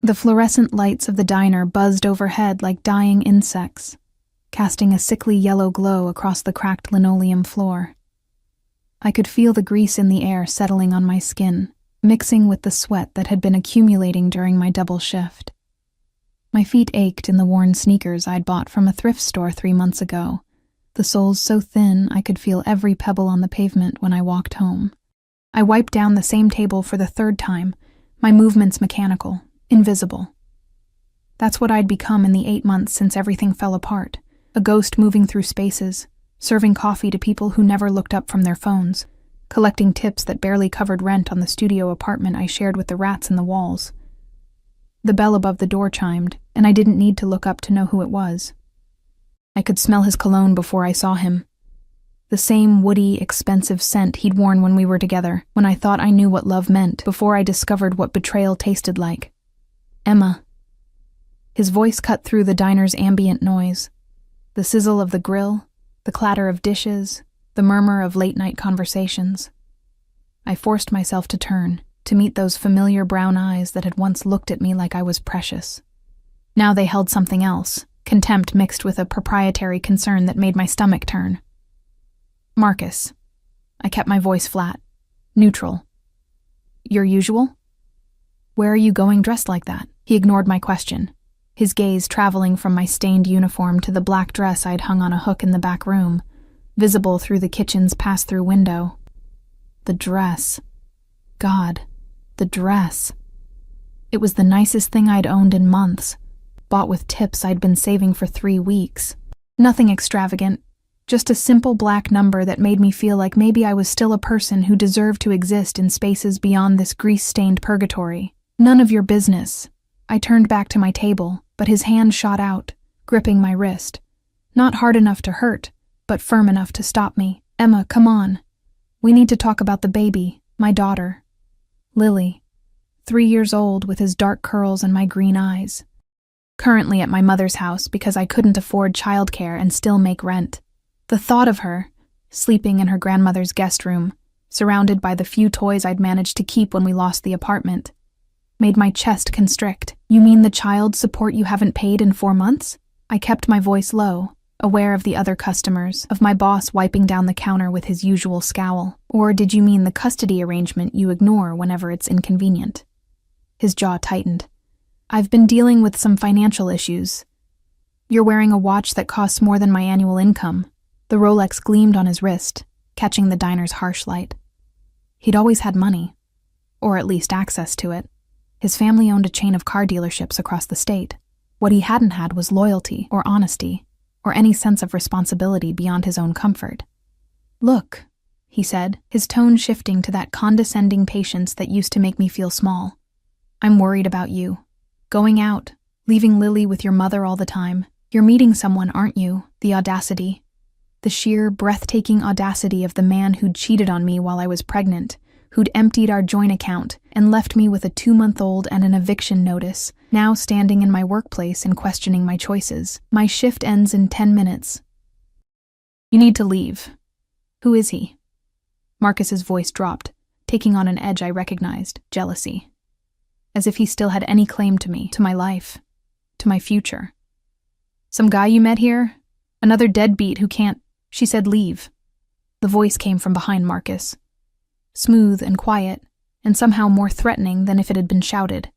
The fluorescent lights of the diner buzzed overhead like dying insects, casting a sickly yellow glow across the cracked linoleum floor. I could feel the grease in the air settling on my skin, mixing with the sweat that had been accumulating during my double shift. My feet ached in the worn sneakers I'd bought from a thrift store 3 months ago, the soles so thin I could feel every pebble on the pavement when I walked home. I wiped down the same table for the 3rd time, my movements mechanical, invisible. That's what I'd become in the 8 months since everything fell apart, a ghost moving through spaces, serving coffee to people who never looked up from their phones, collecting tips that barely covered rent on the studio apartment I shared with the rats in the walls. The bell above the door chimed, and I didn't need to look up to know who it was. I could smell his cologne before I saw him. The same woody, expensive scent he'd worn when we were together, when I thought I knew what love meant, before I discovered what betrayal tasted like. Emma. His voice cut through the diner's ambient noise. The sizzle of the grill, the clatter of dishes, the murmur of late-night conversations. I forced myself to turn, to meet those familiar brown eyes that had once looked at me like I was precious. Now they held something else, contempt mixed with a proprietary concern that made my stomach turn. Marcus. I kept my voice flat, neutral. Your usual? Where are you going dressed like that? He ignored my question, his gaze traveling from my stained uniform to the black dress I'd hung on a hook in the back room, visible through the kitchen's pass-through window. The dress. God, the dress. It was the nicest thing I'd owned in months, bought with tips I'd been saving for 3 weeks. Nothing extravagant, just a simple black number that made me feel like maybe I was still a person who deserved to exist in spaces beyond this grease-stained purgatory. None of your business. I turned back to my table, but his hand shot out, gripping my wrist. Not hard enough to hurt, but firm enough to stop me. Emma, come on. We need to talk about the baby, my daughter. Lily, 3 years old with his dark curls and my green eyes. Currently at my mother's house because I couldn't afford childcare and still make rent. The thought of her, sleeping in her grandmother's guest room, surrounded by the few toys I'd managed to keep when we lost the apartment, made my chest constrict. You mean the child support you haven't paid in 4 months? I kept my voice low, aware of the other customers, of my boss wiping down the counter with his usual scowl. Or did you mean the custody arrangement you ignore whenever it's inconvenient? His jaw tightened. I've been dealing with some financial issues. You're wearing a watch that costs more than my annual income. The Rolex gleamed on his wrist, catching the diner's harsh light. He'd always had money, or at least access to it. His family owned a chain of car dealerships across the state. What he hadn't had was loyalty or honesty, or any sense of responsibility beyond his own comfort. Look, he said, his tone shifting to that condescending patience that used to make me feel small. I'm worried about you. Going out, leaving Lily with your mother all the time. You're meeting someone, aren't you? The audacity. The sheer, breathtaking audacity of the man who'd cheated on me while I was pregnant, who'd emptied our joint account and left me with a 2-month-old and an eviction notice, now standing in my workplace and questioning my choices. My shift ends in 10 minutes. You need to leave. Who is he? Marcus's voice dropped, taking on an edge I recognized, jealousy. As if he still had any claim to me, to my life, to my future. Some guy you met here? Another deadbeat who can't... She said leave. The voice came from behind Marcus. Smooth and quiet, and somehow more threatening than if it had been shouted.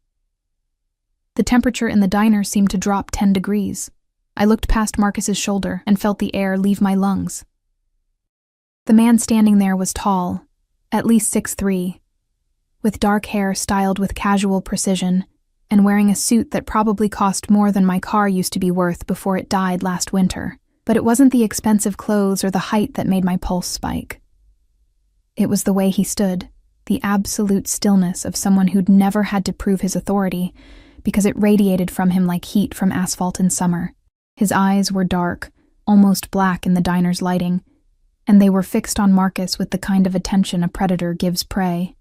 The temperature in the diner seemed to drop 10 degrees. I looked past Marcus's shoulder and felt the air leave my lungs. The man standing there was tall, at least 6'3", with dark hair styled with casual precision, and wearing a suit that probably cost more than my car used to be worth before it died last winter. But it wasn't the expensive clothes or the height that made my pulse spike. It was the way he stood, the absolute stillness of someone who'd never had to prove his authority, because it radiated from him like heat from asphalt in summer. His eyes were dark, almost black in the diner's lighting, and they were fixed on Marcus with the kind of attention a predator gives prey.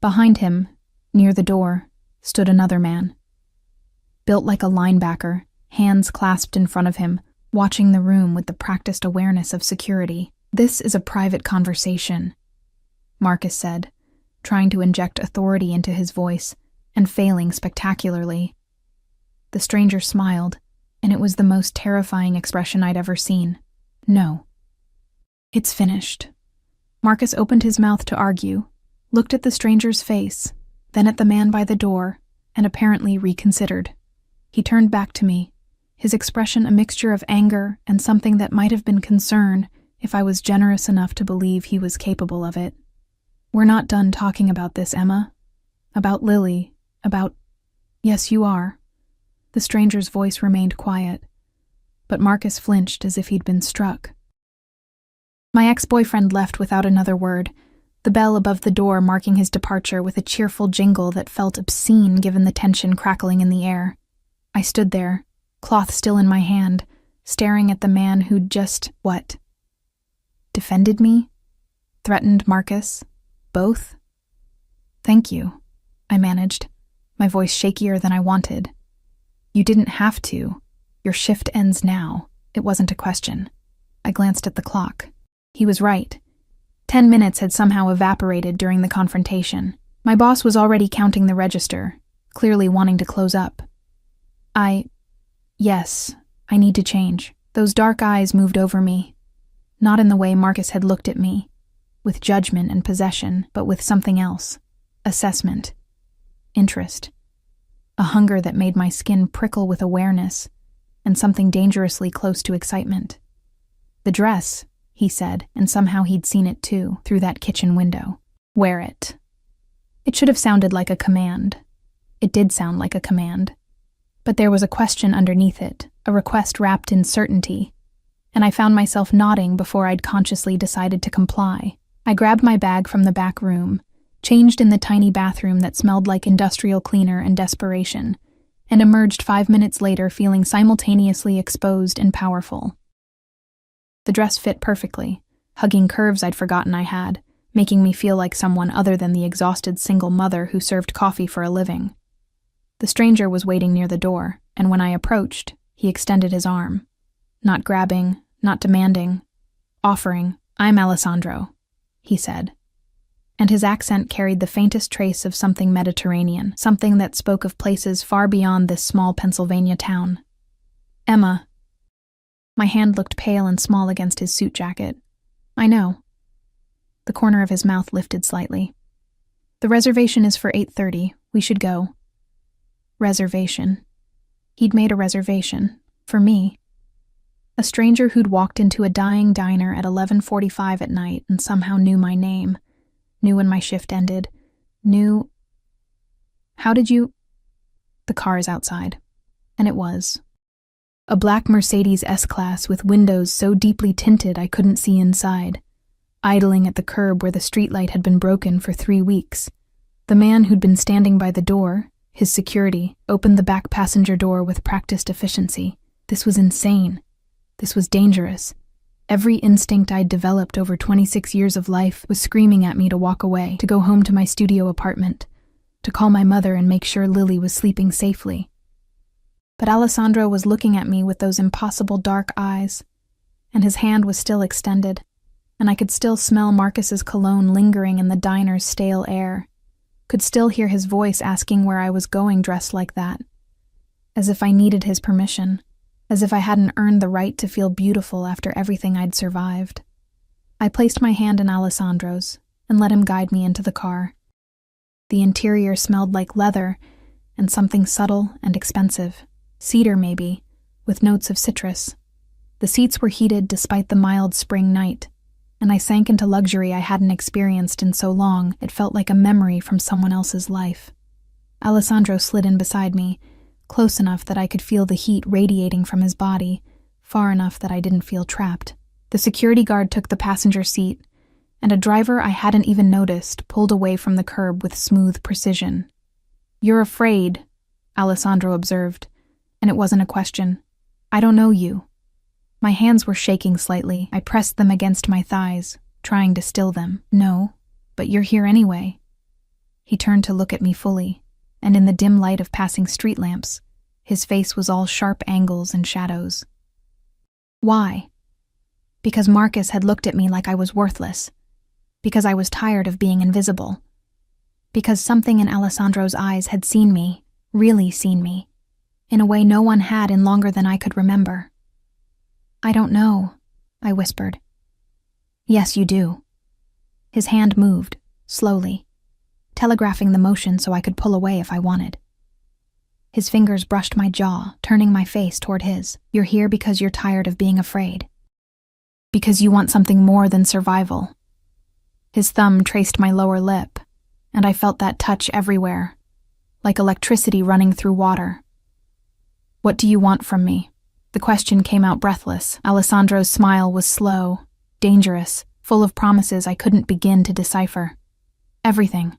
Behind him, near the door, stood another man. Built like a linebacker, hands clasped in front of him, watching the room with the practiced awareness of security. This is a private conversation, Marcus said, trying to inject authority into his voice, and failing spectacularly. The stranger smiled, and it was the most terrifying expression I'd ever seen. No. It's finished. Marcus opened his mouth to argue, looked at the stranger's face, then at the man by the door, and apparently reconsidered. He turned back to me, his expression a mixture of anger and something that might have been concern if I was generous enough to believe he was capable of it. We're not done talking about this, Emma. About Lily, about— Yes, you are. The stranger's voice remained quiet, but Marcus flinched as if he'd been struck. My ex-boyfriend left without another word, the bell above the door marking his departure with a cheerful jingle that felt obscene given the tension crackling in the air. I stood there, cloth still in my hand, staring at the man who'd just— what? Defended me? Threatened Marcus? Both? Thank you, I managed, my voice shakier than I wanted. You didn't have to. Your shift ends now. It wasn't a question. I glanced at the clock. He was right. 10 minutes had somehow evaporated during the confrontation. My boss was already counting the register, clearly wanting to close up. Yes, I need to change. Those dark eyes moved over me. Not in the way Marcus had looked at me, with judgment and possession, but with something else. Assessment. Interest. A hunger that made my skin prickle with awareness, and something dangerously close to excitement. The dress, he said, and somehow he'd seen it too, through that kitchen window. Wear it. It should have sounded like a command. It did sound like a command. But there was a question underneath it, a request wrapped in certainty, and I found myself nodding before I'd consciously decided to comply. I grabbed my bag from the back room, changed in the tiny bathroom that smelled like industrial cleaner and desperation, and emerged 5 minutes later feeling simultaneously exposed and powerful. The dress fit perfectly, hugging curves I'd forgotten I had, making me feel like someone other than the exhausted single mother who served coffee for a living. The stranger was waiting near the door, and when I approached, he extended his arm. Not grabbing, not demanding, offering, "I'm Alessandro," he said. And his accent carried the faintest trace of something Mediterranean, something that spoke of places far beyond this small Pennsylvania town. Emma. My hand looked pale and small against his suit jacket. I know. The corner of his mouth lifted slightly. The reservation is for 8:30. We should go. Reservation. He'd made a reservation. For me. A stranger who'd walked into a dying diner at 11:45 at night and somehow knew my name. Knew when my shift ended. Knew— How did you— The car is outside. And it was. A black Mercedes S-Class with windows so deeply tinted I couldn't see inside, idling at the curb where the streetlight had been broken for 3 weeks. The man who'd been standing by the door, his security, opened the back passenger door with practiced efficiency. This was insane. This was dangerous. Every instinct I'd developed over 26 years of life was screaming at me to walk away, to go home to my studio apartment, to call my mother and make sure Lily was sleeping safely. But Alessandro was looking at me with those impossible dark eyes, and his hand was still extended, and I could still smell Marcus's cologne lingering in the diner's stale air, could still hear his voice asking where I was going dressed like that, as if I needed his permission, as if I hadn't earned the right to feel beautiful after everything I'd survived. I placed my hand in Alessandro's and let him guide me into the car. The interior smelled like leather and something subtle and expensive. Cedar, maybe, with notes of citrus. The seats were heated despite the mild spring night, and I sank into luxury I hadn't experienced in so long it felt like a memory from someone else's life. Alessandro slid in beside me, close enough that I could feel the heat radiating from his body, far enough that I didn't feel trapped. The security guard took the passenger seat, and a driver I hadn't even noticed pulled away from the curb with smooth precision. "You're afraid," Alessandro observed, and it wasn't a question. "I don't know you." My hands were shaking slightly. I pressed them against my thighs, trying to still them. "No, but you're here anyway." He turned to look at me fully, and in the dim light of passing street lamps, his face was all sharp angles and shadows. Why? Because Marcus had looked at me like I was worthless. Because I was tired of being invisible. because something in Alessandro's eyes had seen me, really seen me, in a way no one had in longer than I could remember. "I don't know," I whispered. "Yes, you do." His hand moved, slowly, telegraphing the motion so I could pull away if I wanted. His fingers brushed my jaw, turning my face toward his. "You're here because you're tired of being afraid. Because you want something more than survival." His thumb traced my lower lip, and I felt that touch everywhere, like electricity running through water. "What do you want from me?" The question came out breathless. Alessandro's smile was slow, dangerous, full of promises I couldn't begin to decipher. "Everything."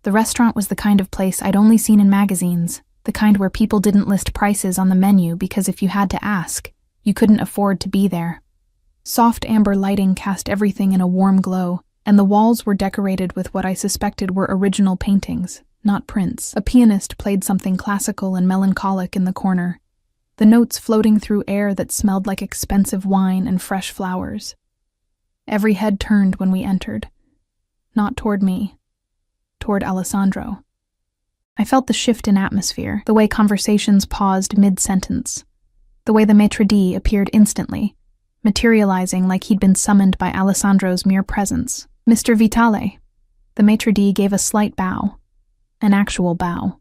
The restaurant was the kind of place I'd only seen in magazines, the kind where people didn't list prices on the menu because if you had to ask, you couldn't afford to be there. Soft amber lighting cast everything in a warm glow, and the walls were decorated with what I suspected were original paintings, not prints. A pianist played something classical and melancholic in the corner, the notes floating through air that smelled like expensive wine and fresh flowers. Every head turned when we entered. Not toward me, toward Alessandro. I felt the shift in atmosphere, the way conversations paused mid-sentence, the way the maitre d' appeared instantly, materializing like he'd been summoned by Alessandro's mere presence. "Mr. Vitale." The maitre d' gave a slight bow, an actual bow.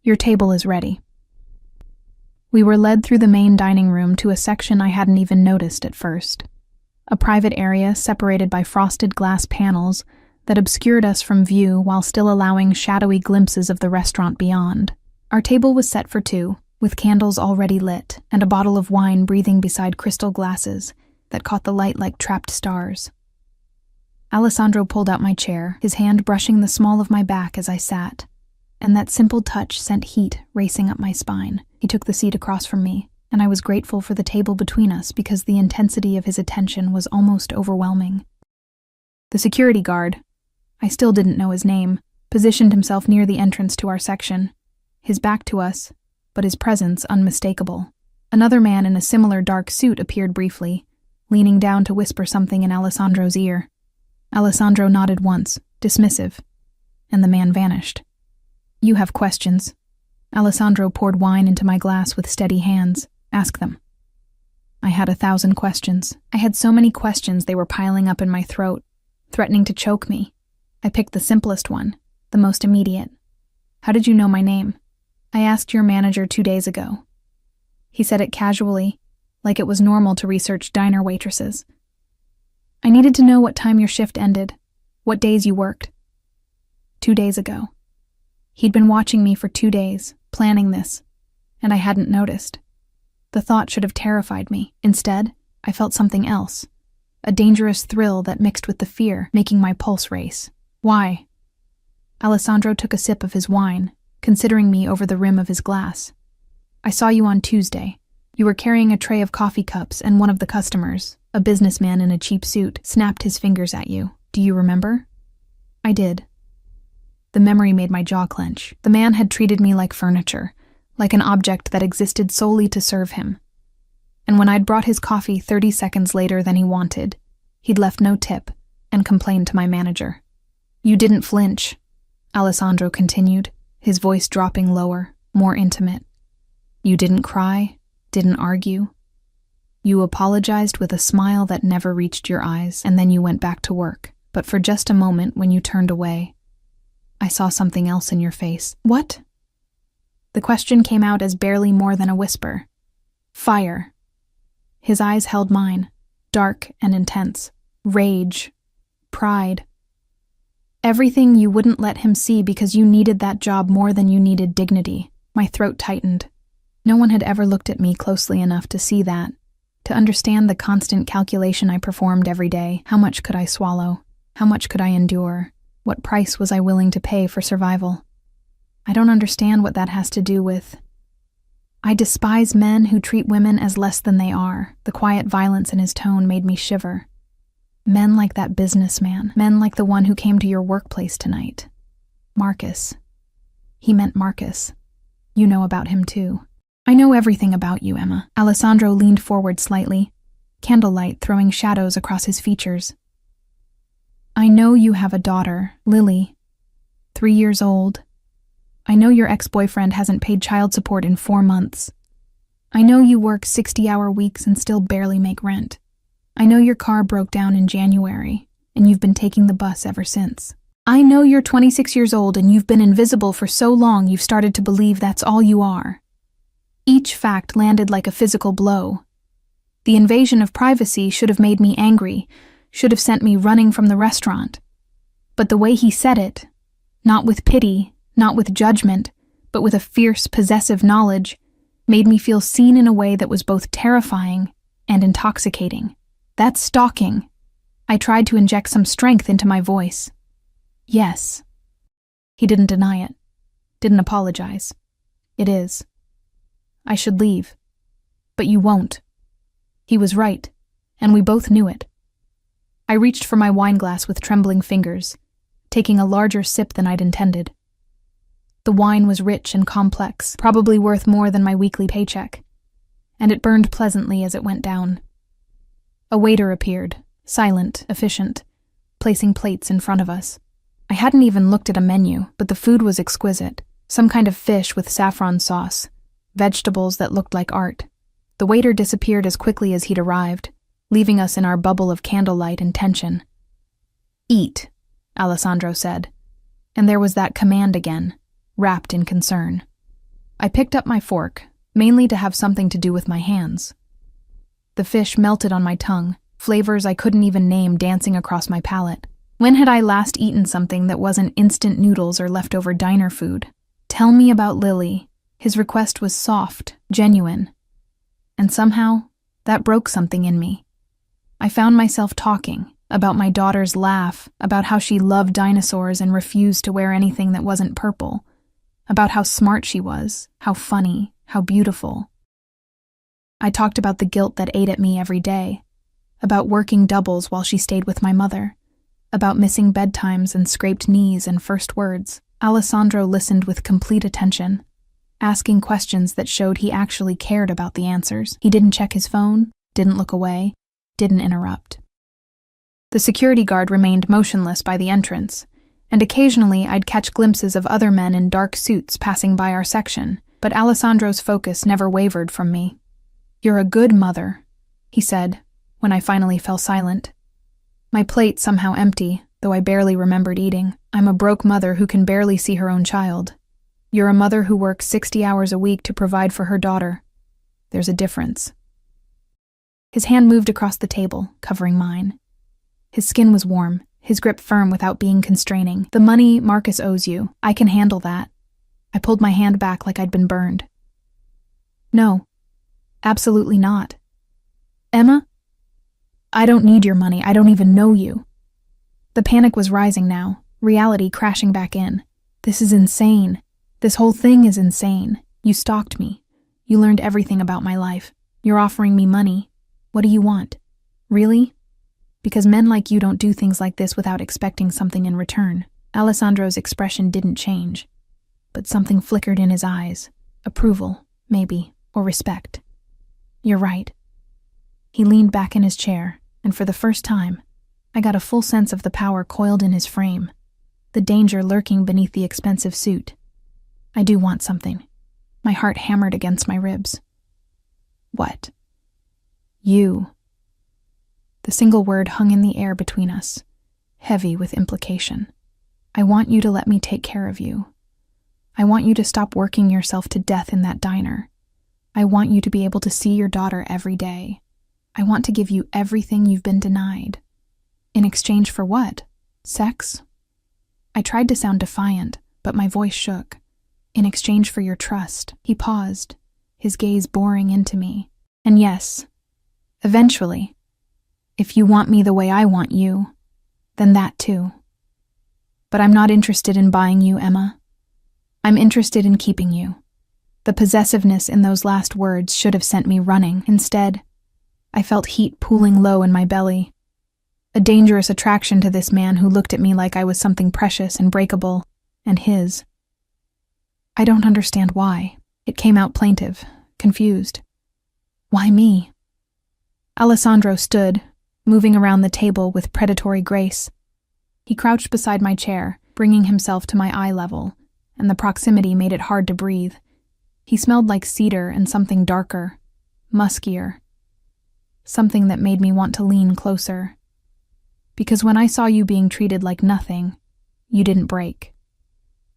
"Your table is ready." We were led through the main dining room to a section I hadn't even noticed at first, a private area separated by frosted glass panels that obscured us from view while still allowing shadowy glimpses of the restaurant beyond. Our table was set for two, with candles already lit and a bottle of wine breathing beside crystal glasses that caught the light like trapped stars. Alessandro pulled out my chair, his hand brushing the small of my back as I sat, and that simple touch sent heat racing up my spine. He took the seat across from me, and I was grateful for the table between us because the intensity of his attention was almost overwhelming. The security guard, I still didn't know his name, positioned himself near the entrance to our section, his back to us, but his presence unmistakable. Another man in a similar dark suit appeared briefly, leaning down to whisper something in Alessandro's ear. Alessandro nodded once, dismissive, and the man vanished. "You have questions." Alessandro poured wine into my glass with steady hands. "Ask them." I had 1,000 questions. I had so many questions they were piling up in my throat, threatening to choke me. I picked the simplest one, the most immediate. "How did you know my name?" "I asked your manager 2 days ago." He said it casually, like it was normal to research diner waitresses. "I needed to know what time your shift ended, what days you worked." 2 days ago. He'd been watching me for 2 days, planning this, and I hadn't noticed. The thought should have terrified me. Instead, I felt something else, a dangerous thrill that mixed with the fear, making my pulse race. "Why?" Alessandro took a sip of his wine, considering me over the rim of his glass. "I saw you on Tuesday. You were carrying a tray of coffee cups and one of the customers, a businessman in a cheap suit, snapped his fingers at you. Do you remember?" I did. The memory made my jaw clench. The man had treated me like furniture, like an object that existed solely to serve him. And when I'd brought his coffee 30 seconds later than he wanted, he'd left no tip and complained to my manager. "You didn't flinch," Alessandro continued, his voice dropping lower, more intimate. "You didn't cry, didn't argue. You apologized with a smile that never reached your eyes, and then you went back to work. But for just a moment when you turned away, I saw something else in your face." "What?" The question came out as barely more than a whisper. "Fire." His eyes held mine, dark and intense. Rage. Pride. Everything you wouldn't let him see because you needed that job more than you needed dignity. My throat tightened. No one had ever looked at me closely enough to see that, to understand the constant calculation I performed every day. How much could I swallow? How much could I endure? What price was I willing to pay for survival? I don't understand what that has to do with... I despise men who treat women as less than they are. The quiet violence in his tone made me shiver. Men like that businessman. Men like the one who came to your workplace tonight. Marcus. He meant Marcus. You know about him too. "I know everything about you, Emma." Alessandro leaned forward slightly, candlelight throwing shadows across his features. "I know you have a daughter, Lily. 3 years old. I know your ex-boyfriend hasn't paid child support in 4 months. I know you work 60-hour weeks and still barely make rent. I know your car broke down in January, and you've been taking the bus ever since. I know you're 26 years old and you've been invisible for so long you've started to believe that's all you are. Each fact landed like a physical blow. The invasion of privacy should have made me angry, should have sent me running from the restaurant. But the way he said it, not with pity, not with judgment, but with a fierce, possessive knowledge, made me feel seen in a way that was both terrifying and intoxicating. That's stalking. I tried to inject some strength into my voice. Yes. He didn't deny it. Didn't apologize. It is. I should leave. But you won't. He was right, and we both knew it. I reached for my wine glass with trembling fingers, taking a larger sip than I'd intended. The wine was rich and complex, probably worth more than my weekly paycheck, and it burned pleasantly as it went down. A waiter appeared, silent, efficient, placing plates in front of us. I hadn't even looked at a menu, but the food was exquisite. Some kind of fish with saffron sauce, vegetables that looked like art. The waiter disappeared as quickly as he'd arrived, leaving us in our bubble of candlelight and tension. Eat, Alessandro said, and there was that command again, wrapped in concern. I picked up my fork, mainly to have something to do with my hands. The fish melted on my tongue, flavors I couldn't even name dancing across my palate. When had I last eaten something that wasn't instant noodles or leftover diner food? Tell me about Lily. His request was soft, genuine. And somehow, that broke something in me. I found myself talking about my daughter's laugh, about how she loved dinosaurs and refused to wear anything that wasn't purple, about how smart she was, how funny, how beautiful. I talked about the guilt that ate at me every day, about working doubles while she stayed with my mother, about missing bedtimes and scraped knees and first words. Alessandro listened with complete attention, asking questions that showed he actually cared about the answers. He didn't check his phone, didn't look away, didn't interrupt. The security guard remained motionless by the entrance, and occasionally I'd catch glimpses of other men in dark suits passing by our section, but Alessandro's focus never wavered from me. "You're a good mother," he said, when I finally fell silent. My plate somehow empty, though I barely remembered eating. I'm a broke mother who can barely see her own child. You're a mother who works 60 hours a week to provide for her daughter. There's a difference. His hand moved across the table, covering mine. His skin was warm, his grip firm without being constraining. "The money Marcus owes you, I can handle that." I pulled my hand back like I'd been burned. "No, absolutely not. Emma? I don't need your money, I don't even know you." The panic was rising now, reality crashing back in. "This is insane. This whole thing is insane. You stalked me. You learned everything about my life. You're offering me money. What do you want? Really? Because men like you don't do things like this without expecting something in return." Alessandro's expression didn't change, but something flickered in his eyes. Approval, maybe, or respect. "You're right." He leaned back in his chair, and for the first time, I got a full sense of the power coiled in his frame, the danger lurking beneath the expensive suit. "I do want something." My heart hammered against my ribs. "What?" "You." The single word hung in the air between us, heavy with implication. "I want you to let me take care of you. I want you to stop working yourself to death in that diner. I want you to be able to see your daughter every day. I want to give you everything you've been denied." In exchange for what? Sex? I tried to sound defiant, but my voice shook. "In exchange for your trust." He paused, his gaze boring into me. "And yes, eventually, if you want me the way I want you, then that too. But I'm not interested in buying you, Emma. I'm interested in keeping you." The possessiveness in those last words should have sent me running. Instead, I felt heat pooling low in my belly. A dangerous attraction to this man who looked at me like I was something precious and breakable, and his. "I don't understand why." It came out plaintive, confused. "Why me?" Alessandro stood, moving around the table with predatory grace. He crouched beside my chair, bringing himself to my eye level, and the proximity made it hard to breathe. He smelled like cedar and something darker, muskier, something that made me want to lean closer. Because when I saw you being treated like nothing, you didn't break.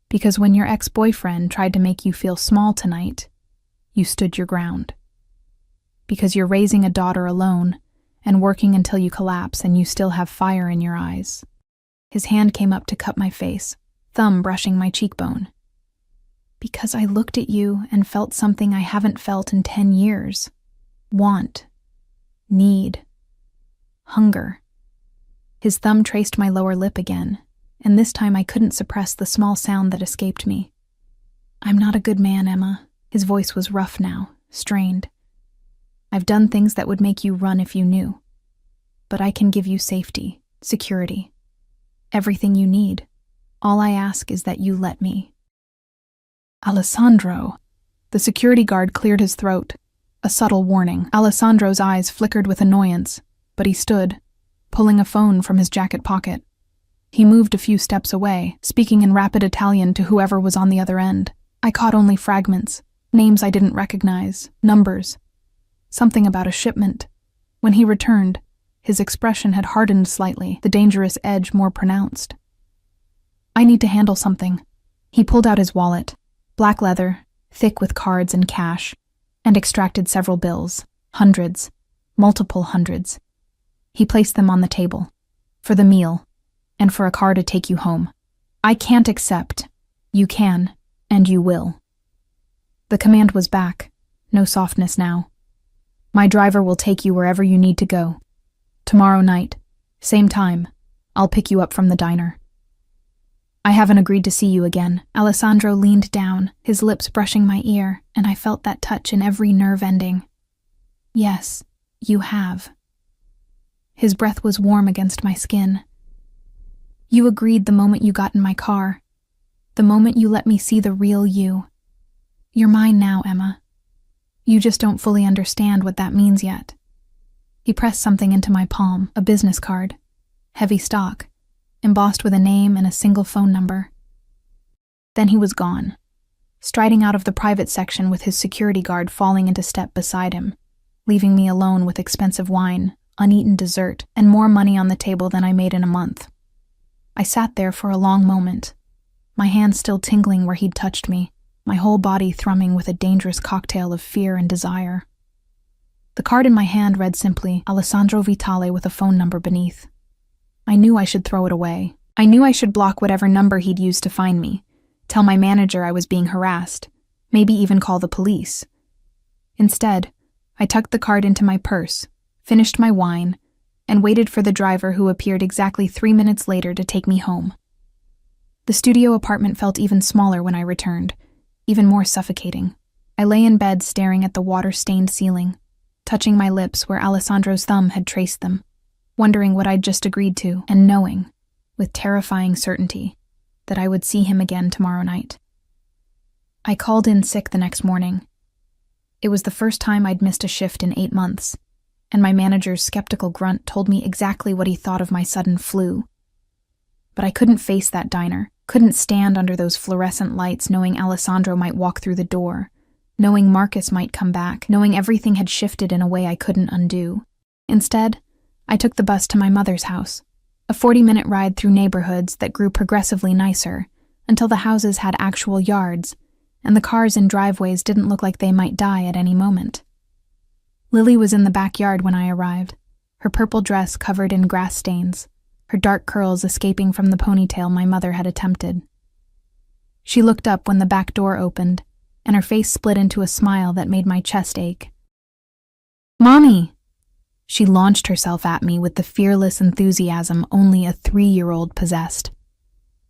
Because when your ex-boyfriend tried to make you feel small tonight, you stood your ground. Because you're raising a daughter alone and working until you collapse and you still have fire in your eyes. His hand came up to cup my face, thumb brushing my cheekbone. Because I looked at you and felt something I haven't felt in 10 years. Want. Need. Hunger. His thumb traced my lower lip again, and this time I couldn't suppress the small sound that escaped me. I'm not a good man, Emma. His voice was rough now, strained. I've done things that would make you run if you knew. But I can give you safety, security, everything you need. All I ask is that you let me. Alessandro. The security guard cleared his throat. A subtle warning. Alessandro's eyes flickered with annoyance, but he stood, pulling a phone from his jacket pocket. He moved a few steps away, speaking in rapid Italian to whoever was on the other end. I caught only fragments, names I didn't recognize, numbers. Something about a shipment. When he returned, his expression had hardened slightly, the dangerous edge more pronounced. I need to handle something. He pulled out his wallet, black leather, thick with cards and cash, and extracted several bills, hundreds, multiple hundreds. He placed them on the table, for the meal, and for a car to take you home. I can't accept. You can, and you will. The command was back, no softness now. My driver will take you wherever you need to go. Tomorrow night, same time, I'll pick you up from the diner. I haven't agreed to see you again. Alessandro leaned down, his lips brushing my ear, and I felt that touch in every nerve ending. Yes, you have. His breath was warm against my skin. You agreed the moment you got in my car, the moment you let me see the real you. You're mine now, Emma. You just don't fully understand what that means yet. He pressed something into my palm, a business card, heavy stock, embossed with a name and a single phone number. Then he was gone, striding out of the private section with his security guard falling into step beside him, leaving me alone with expensive wine, uneaten dessert, and more money on the table than I made in a month. I sat there for a long moment, my hand still tingling where he'd touched me, my whole body thrumming with a dangerous cocktail of fear and desire. The card in my hand read simply, Alessandro Vitale with a phone number beneath. I knew I should throw it away. I knew I should block whatever number he'd used to find me, tell my manager I was being harassed, maybe even call the police. Instead, I tucked the card into my purse, finished my wine, and waited for the driver who appeared exactly 3 minutes later to take me home. The studio apartment felt even smaller when I returned, even more suffocating. I lay in bed staring at the water-stained ceiling, touching my lips where Alessandro's thumb had traced them, wondering what I'd just agreed to, and knowing, with terrifying certainty, that I would see him again tomorrow night. I called in sick the next morning. It was the first time I'd missed a shift in 8 months, and my manager's skeptical grunt told me exactly what he thought of my sudden flu. But I couldn't face that diner, couldn't stand under those fluorescent lights knowing Alessandro might walk through the door, knowing Marcus might come back, knowing everything had shifted in a way I couldn't undo. Instead, I took the bus to my mother's house, a 40-minute ride through neighborhoods that grew progressively nicer, until the houses had actual yards, and the cars in driveways didn't look like they might die at any moment. Lily was in the backyard when I arrived, her purple dress covered in grass stains, her dark curls escaping from the ponytail my mother had attempted. She looked up when the back door opened, and her face split into a smile that made my chest ache. "Mommy!" She launched herself at me with the fearless enthusiasm only a 3-year-old possessed.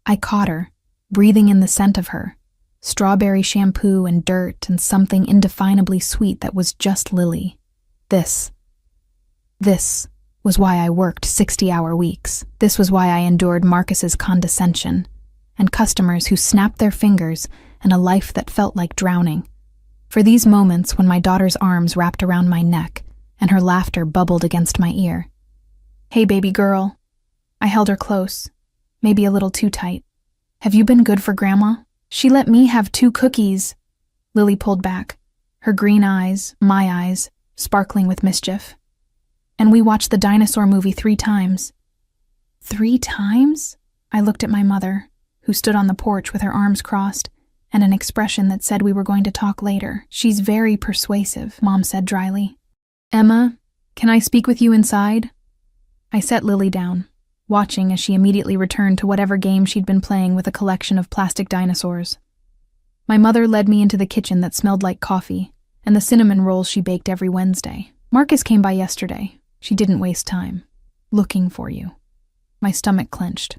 I caught her, breathing in the scent of her, strawberry shampoo and dirt and something indefinably sweet that was just Lily. This was why I worked 60-hour weeks. This was why I endured Marcus's condescension, and customers who snapped their fingers, and a life that felt like drowning. For these moments when my daughter's arms wrapped around my neck, and her laughter bubbled against my ear. "Hey, baby girl." I held her close, maybe a little too tight. Have you been good for Grandma? She let me have 2 cookies. Lily pulled back, her green eyes, my eyes, sparkling with mischief. And we watched the dinosaur movie 3 times. 3 times? I looked at my mother, who stood on the porch with her arms crossed and an expression that said we were going to talk later. She's very persuasive, Mom said dryly. Emma, can I speak with you inside? I set Lily down, watching as she immediately returned to whatever game she'd been playing with a collection of plastic dinosaurs. My mother led me into the kitchen that smelled like coffee and the cinnamon rolls she baked every Wednesday. Marcus came by yesterday. She didn't waste time. Looking for you. My stomach clenched.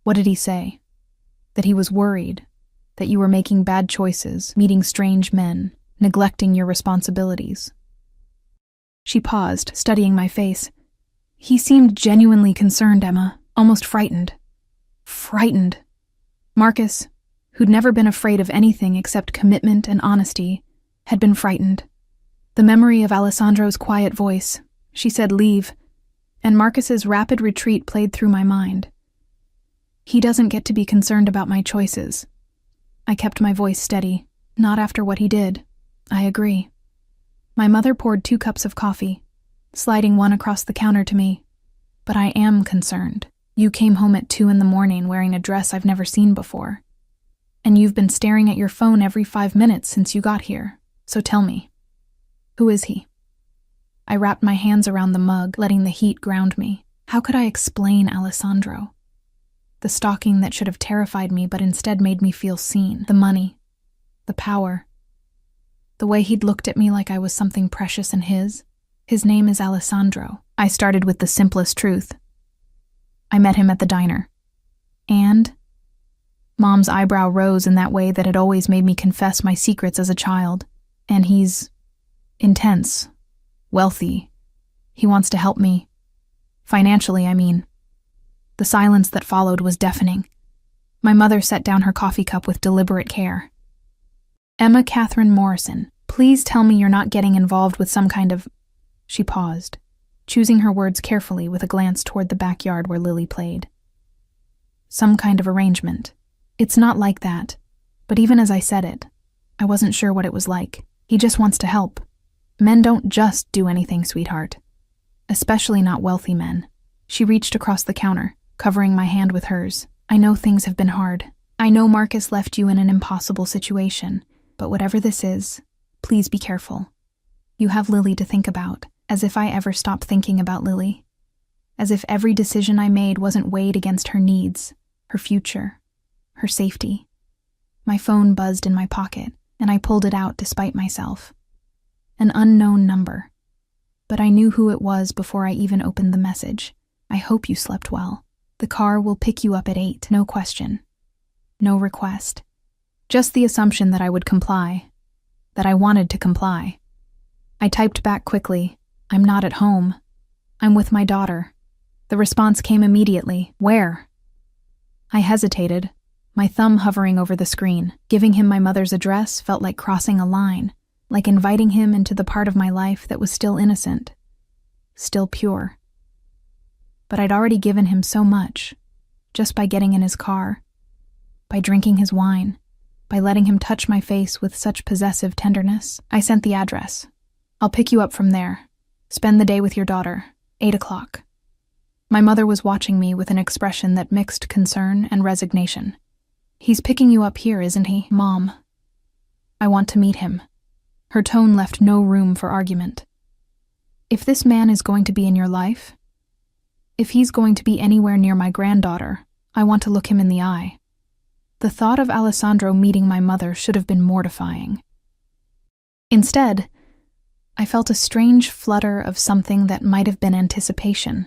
What did he say? That he was worried, that you were making bad choices, meeting strange men, neglecting your responsibilities. She paused, studying my face. He seemed genuinely concerned, Emma, almost frightened. Frightened. Marcus, who'd never been afraid of anything except commitment and honesty, had been frightened. The memory of Alessandro's quiet voice, she said leave, and Marcus's rapid retreat played through my mind. He doesn't get to be concerned about my choices. I kept my voice steady. Not after what he did. I agree. My mother poured 2 cups of coffee, sliding one across the counter to me. But I am concerned. You came home at 2 a.m. wearing a dress I've never seen before. And you've been staring at your phone every 5 minutes since you got here. So tell me, who is he? I wrapped my hands around the mug, letting the heat ground me. How could I explain Alessandro? The stalking that should have terrified me but instead made me feel seen. The money. The power. The way he'd looked at me like I was something precious and his. His name is Alessandro. I started with the simplest truth. I met him at the diner. And? Mom's eyebrow rose in that way that had always made me confess my secrets as a child. And he's intense. Wealthy. He wants to help me. Financially, I mean. The silence that followed was deafening. My mother set down her coffee cup with deliberate care. Emma Catherine Morrison, please tell me you're not getting involved with some kind of... She paused, choosing her words carefully with a glance toward the backyard where Lily played. Some kind of arrangement. It's not like that. But even as I said it, I wasn't sure what it was like. He just wants to help. Men don't just do anything, sweetheart. Especially not wealthy men. She reached across the counter, covering my hand with hers. I know things have been hard. I know Marcus left you in an impossible situation. But whatever this is, please be careful. You have Lily to think about, as if I ever stopped thinking about Lily. As if every decision I made wasn't weighed against her needs, her future, her safety. My phone buzzed in my pocket, and I pulled it out despite myself. An unknown number. But I knew who it was before I even opened the message. I hope you slept well. The car will pick you up at 8, no question. No request. Just the assumption that I would comply. That I wanted to comply. I typed back quickly, I'm not at home. I'm with my daughter. The response came immediately, where? I hesitated, my thumb hovering over the screen. Giving him my mother's address felt like crossing a line, like inviting him into the part of my life that was still innocent, still pure. But I'd already given him so much, just by getting in his car, by drinking his wine, by letting him touch my face with such possessive tenderness. I sent the address. I'll pick you up from there. Spend the day with your daughter, 8 o'clock. My mother was watching me with an expression that mixed concern and resignation. He's picking you up here, isn't he, Mom? I want to meet him. Her tone left no room for argument. If this man is going to be in your life, if he's going to be anywhere near my granddaughter, I want to look him in the eye. The thought of Alessandro meeting my mother should have been mortifying. Instead, I felt a strange flutter of something that might have been anticipation.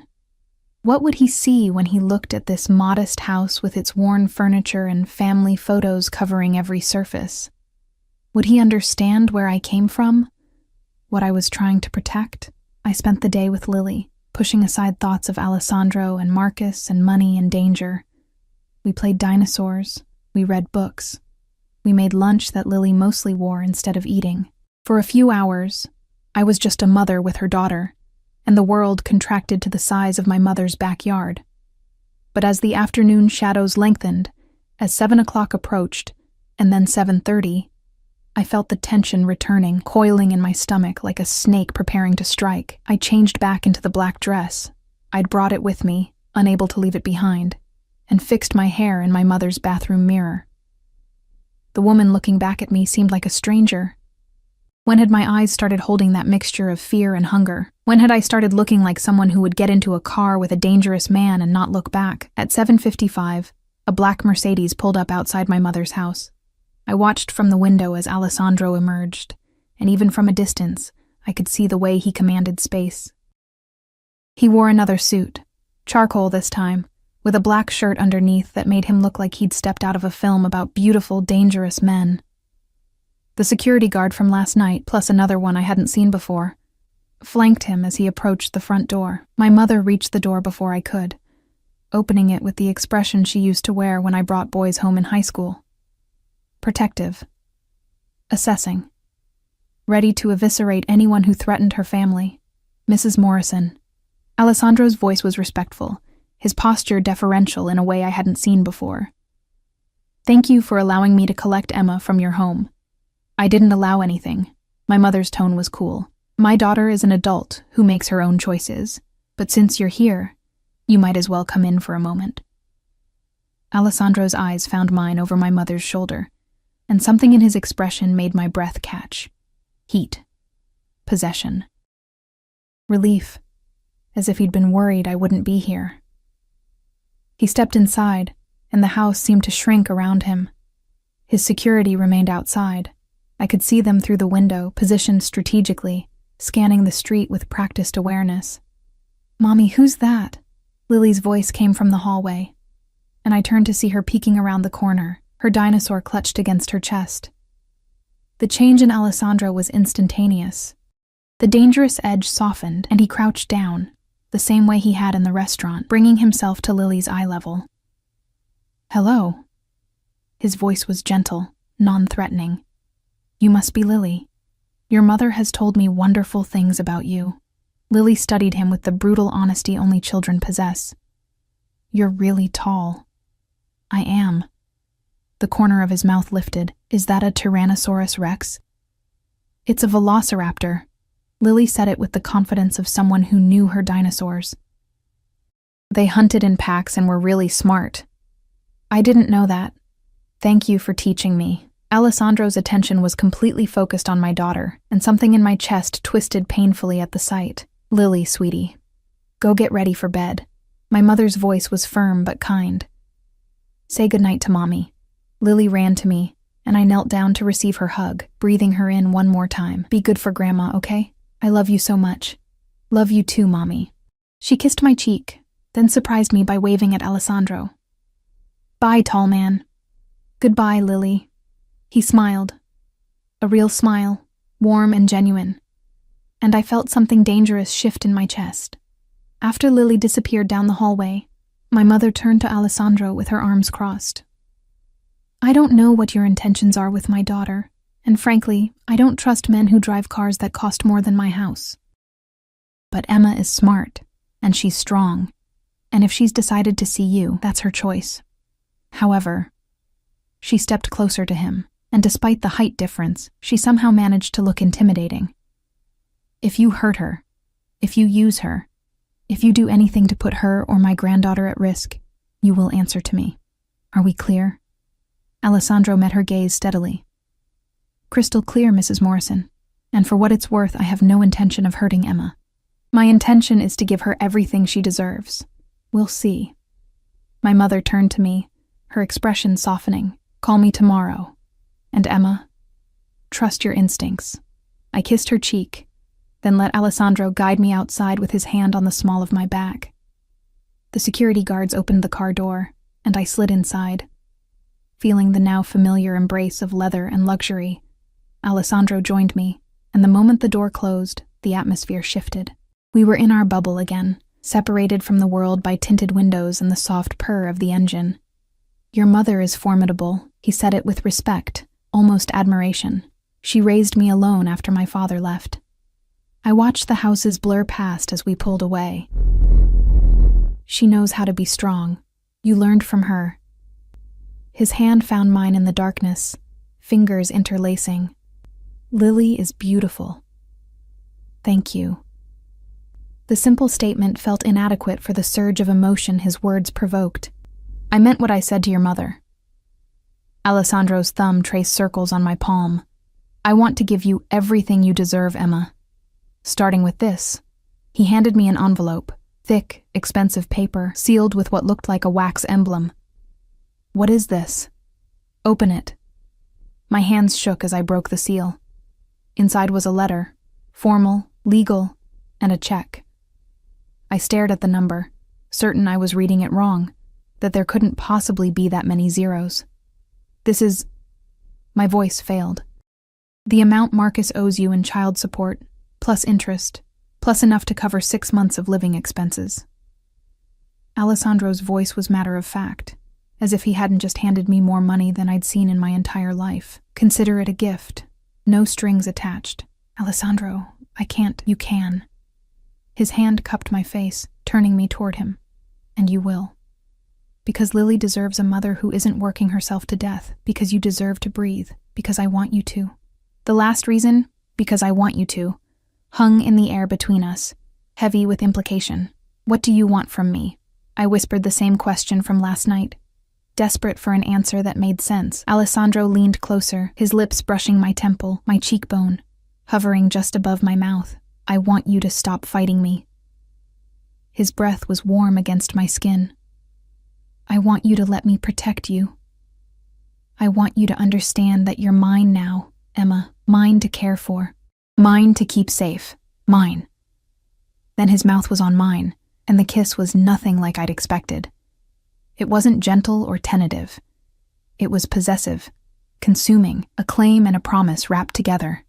What would he see when he looked at this modest house with its worn furniture and family photos covering every surface? Would he understand where I came from? What I was trying to protect? I spent the day with Lily, pushing aside thoughts of Alessandro and Marcus and money and danger. We played dinosaurs. We read books. We made lunch that Lily mostly wore instead of eating. For a few hours, I was just a mother with her daughter, and the world contracted to the size of my mother's backyard. But as the afternoon shadows lengthened, As 7 o'clock approached, and then 7:30, I felt the tension returning, coiling in my stomach like a snake preparing to strike. I changed back into the black dress. I'd brought it with me, unable to leave it behind, and fixed my hair in my mother's bathroom mirror. The woman looking back at me seemed like a stranger. When had my eyes started holding that mixture of fear and hunger? When had I started looking like someone who would get into a car with a dangerous man and not look back? At 7:55, a black Mercedes pulled up outside my mother's house. I watched from the window as Alessandro emerged, and even from a distance, I could see the way he commanded space. He wore another suit, charcoal this time, with a black shirt underneath that made him look like he'd stepped out of a film about beautiful, dangerous men. The security guard from last night, plus another one I hadn't seen before, flanked him as he approached the front door. My mother reached the door before I could, opening it with the expression she used to wear when I brought boys home in high school. Protective. Assessing. Ready to eviscerate anyone who threatened her family. Mrs. Morrison. Alessandro's voice was respectful, his posture deferential in a way I hadn't seen before. Thank you for allowing me to collect Emma from your home. I didn't allow anything. My mother's tone was cool. My daughter is an adult who makes her own choices, but since you're here, you might as well come in for a moment. Alessandro's eyes found mine over my mother's shoulder, and something in his expression made my breath catch. Heat. Possession. Relief, as if he'd been worried I wouldn't be here. He stepped inside, and the house seemed to shrink around him. His security remained outside. I could see them through the window, positioned strategically, scanning the street with practiced awareness. "Mommy, who's that?" Lily's voice came from the hallway, and I turned to see her peeking around the corner, her dinosaur clutched against her chest. The change in Alessandro was instantaneous. The dangerous edge softened, and he crouched down, the same way he had in the restaurant, bringing himself to Lily's eye level. "Hello." His voice was gentle, non-threatening. "You must be Lily. Your mother has told me wonderful things about you." Lily studied him with the brutal honesty only children possess. "You're really tall." "I am." The corner of his mouth lifted. "Is that a Tyrannosaurus Rex?" "It's a velociraptor." Lily said it with the confidence of someone who knew her dinosaurs. "They hunted in packs and were really smart." "I didn't know that. Thank you for teaching me." Alessandro's attention was completely focused on my daughter, and something in my chest twisted painfully at the sight. "Lily, sweetie, go get ready for bed." My mother's voice was firm but kind. "Say goodnight to Mommy." Lily ran to me, and I knelt down to receive her hug, breathing her in one more time. "Be good for Grandma, okay? I love you so much." "Love you too, Mommy." She kissed my cheek, then surprised me by waving at Alessandro. "Bye, tall man." "Goodbye, Lily." He smiled. A real smile, warm and genuine. And I felt something dangerous shift in my chest. After Lily disappeared down the hallway, my mother turned to Alessandro with her arms crossed. "I don't know what your intentions are with my daughter, and frankly, I don't trust men who drive cars that cost more than my house. But Emma is smart, and she's strong, and if she's decided to see you, that's her choice. However," she stepped closer to him, and despite the height difference, she somehow managed to look intimidating. "If you hurt her, if you use her, if you do anything to put her or my granddaughter at risk, you will answer to me. Are we clear?" Alessandro met her gaze steadily. "Crystal clear, Mrs. Morrison, and for what it's worth, I have no intention of hurting Emma. My intention is to give her everything she deserves. We'll see." My mother turned to me, her expression softening. "Call me tomorrow. And Emma, trust your instincts." I kissed her cheek, then let Alessandro guide me outside with his hand on the small of my back. The security guards opened the car door, and I slid inside. Feeling the now familiar embrace of leather and luxury, Alessandro joined me, and the moment the door closed, the atmosphere shifted. We were in our bubble again, separated from the world by tinted windows and the soft purr of the engine. "Your mother is formidable," he said it with respect, almost admiration. "She raised me alone after my father left." I watched the houses blur past as we pulled away. "She knows how to be strong. You learned from her." His hand found mine in the darkness, fingers interlacing. "Lily is beautiful. Thank you." The simple statement felt inadequate for the surge of emotion his words provoked. "I meant what I said to your mother." Alessandro's thumb traced circles on my palm. "I want to give you everything you deserve, Emma. Starting with this." He handed me an envelope, thick, expensive paper, sealed with what looked like a wax emblem. "What is this?" "Open it." My hands shook as I broke the seal. Inside was a letter, formal, legal, and a check. I stared at the number, certain I was reading it wrong, that there couldn't possibly be that many zeros. "This is..." My voice failed. "The amount Marcus owes you in child support, plus interest, plus enough to cover 6 months of living expenses." Alessandro's voice was matter of fact, as if he hadn't just handed me more money than I'd seen in my entire life. "Consider it a gift. No strings attached." "Alessandro, I can't." "You can." His hand cupped my face, turning me toward him. "And you will. Because Lily deserves a mother who isn't working herself to death, because you deserve to breathe, because I want you to." The last reason, "because I want you to," hung in the air between us, heavy with implication. "What do you want from me?" I whispered the same question from last night, desperate for an answer that made sense. Alessandro leaned closer, his lips brushing my temple, my cheekbone, hovering just above my mouth. "I want you to stop fighting me." His breath was warm against my skin. "I want you to let me protect you. I want you to understand that you're mine now, Emma, mine to care for, mine to keep safe, mine." Then his mouth was on mine, and the kiss was nothing like I'd expected. It wasn't gentle or tentative. It was possessive, consuming, a claim and a promise wrapped together.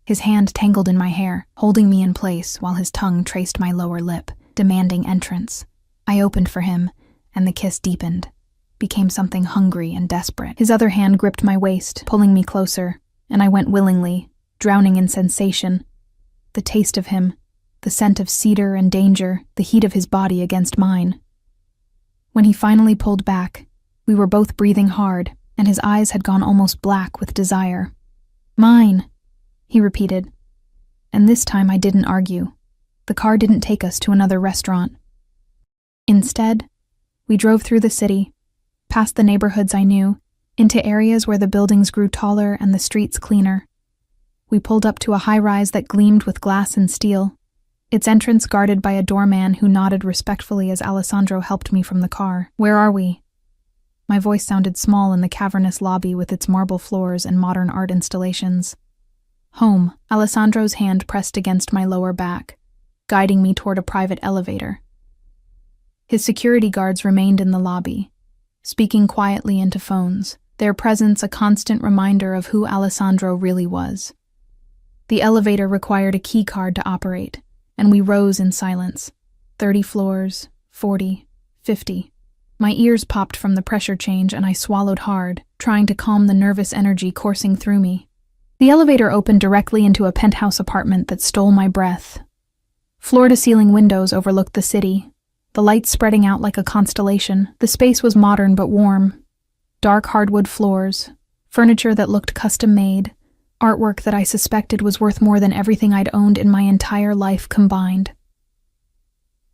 His hand tangled in my hair, holding me in place while his tongue traced my lower lip, demanding entrance. I opened for him, and the kiss deepened, became something hungry and desperate. His other hand gripped my waist, pulling me closer, and I went willingly, drowning in sensation. The taste of him, the scent of cedar and danger, the heat of his body against mine. When he finally pulled back, we were both breathing hard, and his eyes had gone almost black with desire. "Mine," he repeated. And this time I didn't argue. The car didn't take us to another restaurant. Instead, we drove through the city, past the neighborhoods I knew, into areas where the buildings grew taller and the streets cleaner. We pulled up to a high-rise that gleamed with glass and steel, its entrance guarded by a doorman who nodded respectfully as Alessandro helped me from the car. "Where are we?" My voice sounded small in the cavernous lobby with its marble floors and modern art installations. "Home." Alessandro's hand pressed against my lower back, guiding me toward a private elevator. His security guards remained in the lobby, speaking quietly into phones, their presence a constant reminder of who Alessandro really was. The elevator required a key card to operate, and we rose in silence. 30 floors, 40, 50. My ears popped from the pressure change and I swallowed hard, trying to calm the nervous energy coursing through me. The elevator opened directly into a penthouse apartment that stole my breath. Floor-to-ceiling windows overlooked the city, the lights spreading out like a constellation. The space was modern but warm. Dark hardwood floors, furniture that looked custom-made, artwork that I suspected was worth more than everything I'd owned in my entire life combined.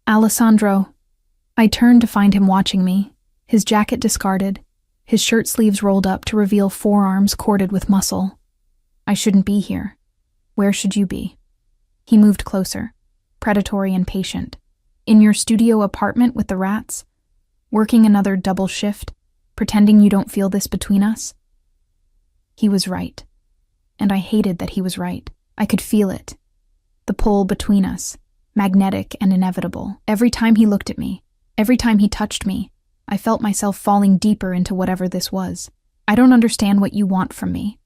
"Alessandro." I turned to find him watching me, his jacket discarded, his shirt sleeves rolled up to reveal forearms corded with muscle. "I shouldn't be here. Where should you be?" He moved closer, predatory and patient. "In your studio apartment with the rats? Working another double shift, pretending you don't feel this between us?" He was right. And I hated that he was right. I could feel it. The pull between us, magnetic and inevitable. Every time he looked at me, every time he touched me, I felt myself falling deeper into whatever this was. "I don't understand what you want from me."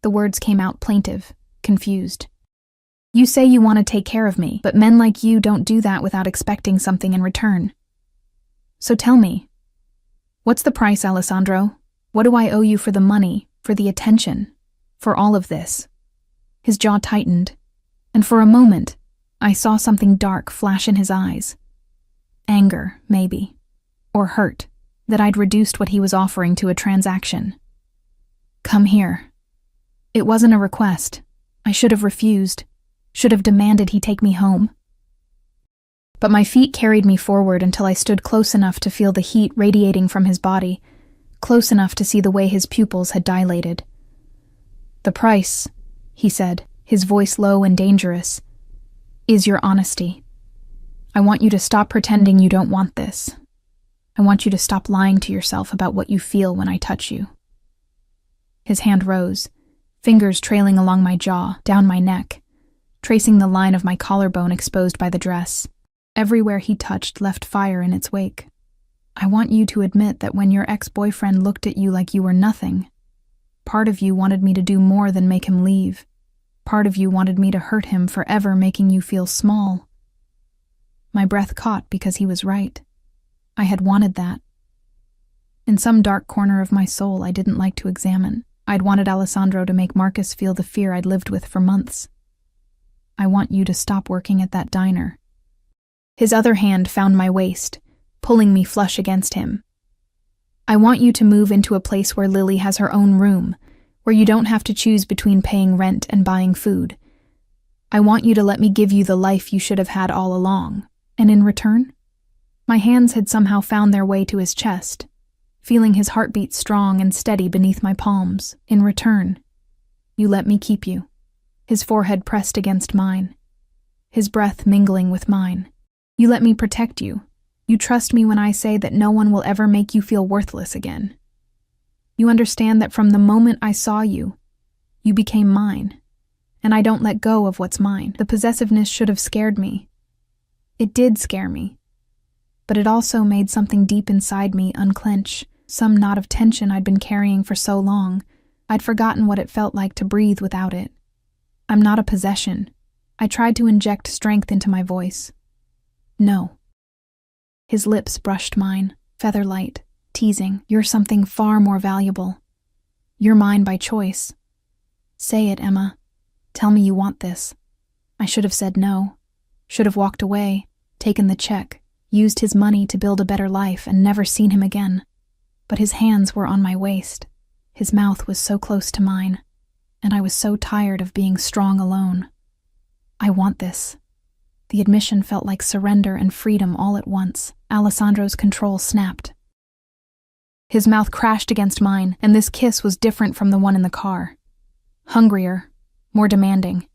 The words came out plaintive, confused. "You say you want to take care of me, but men like you don't do that without expecting something in return. So tell me, what's the price, Alessandro? What do I owe you for the money, for the attention, for all of this?" His jaw tightened, and for a moment, I saw something dark flash in his eyes. Anger, maybe. Or hurt. that I'd reduced what he was offering to a transaction. "Come here." It wasn't a request. I should have refused, should have demanded he take me home. But my feet carried me forward until I stood close enough to feel the heat radiating from his body, close enough to see the way his pupils had dilated. "The price," he said, his voice low and dangerous, "is your honesty. I want you to stop pretending you don't want this. I want you to stop lying to yourself about what you feel when I touch you." His hand rose, fingers trailing along my jaw, down my neck, tracing the line of my collarbone exposed by the dress. Everywhere he touched left fire in its wake. "I want you to admit that when your ex-boyfriend looked at you like you were nothing, part of you wanted me to do more than make him leave. Part of you wanted me to hurt him forever, making you feel small." My breath caught because he was right. I had wanted that. In some dark corner of my soul I didn't like to examine, I'd wanted Alessandro to make Marcus feel the fear I'd lived with for months. "I want you to stop working at that diner." His other hand found my waist, pulling me flush against him. "I want you to move into a place where Lily has her own room, where you don't have to choose between paying rent and buying food. I want you to let me give you the life you should have had all along. And in return?" My hands had somehow found their way to his chest, feeling his heartbeat strong and steady beneath my palms. "In return, you let me keep you." His forehead pressed against mine, his breath mingling with mine. "You let me protect you. You trust me when I say that no one will ever make you feel worthless again. You understand that from the moment I saw you, you became mine, and I don't let go of what's mine." The possessiveness should have scared me. It did scare me, but it also made something deep inside me unclench, some knot of tension I'd been carrying for so long. I'd forgotten what it felt like to breathe without it. "I'm not a possession." I tried to inject strength into my voice. "No." His lips brushed mine, feather-light, teasing. "You're something far more valuable. You're mine by choice. Say it, Emma. Tell me you want this." I should have said no, should have walked away, taken the check, used his money to build a better life, and never seen him again. But his hands were on my waist. His mouth was so close to mine, and I was so tired of being strong alone. "I want this." The admission felt like surrender and freedom all at once. Alessandro's control snapped. His mouth crashed against mine, and this kiss was different from the one in the car. Hungrier, more demanding.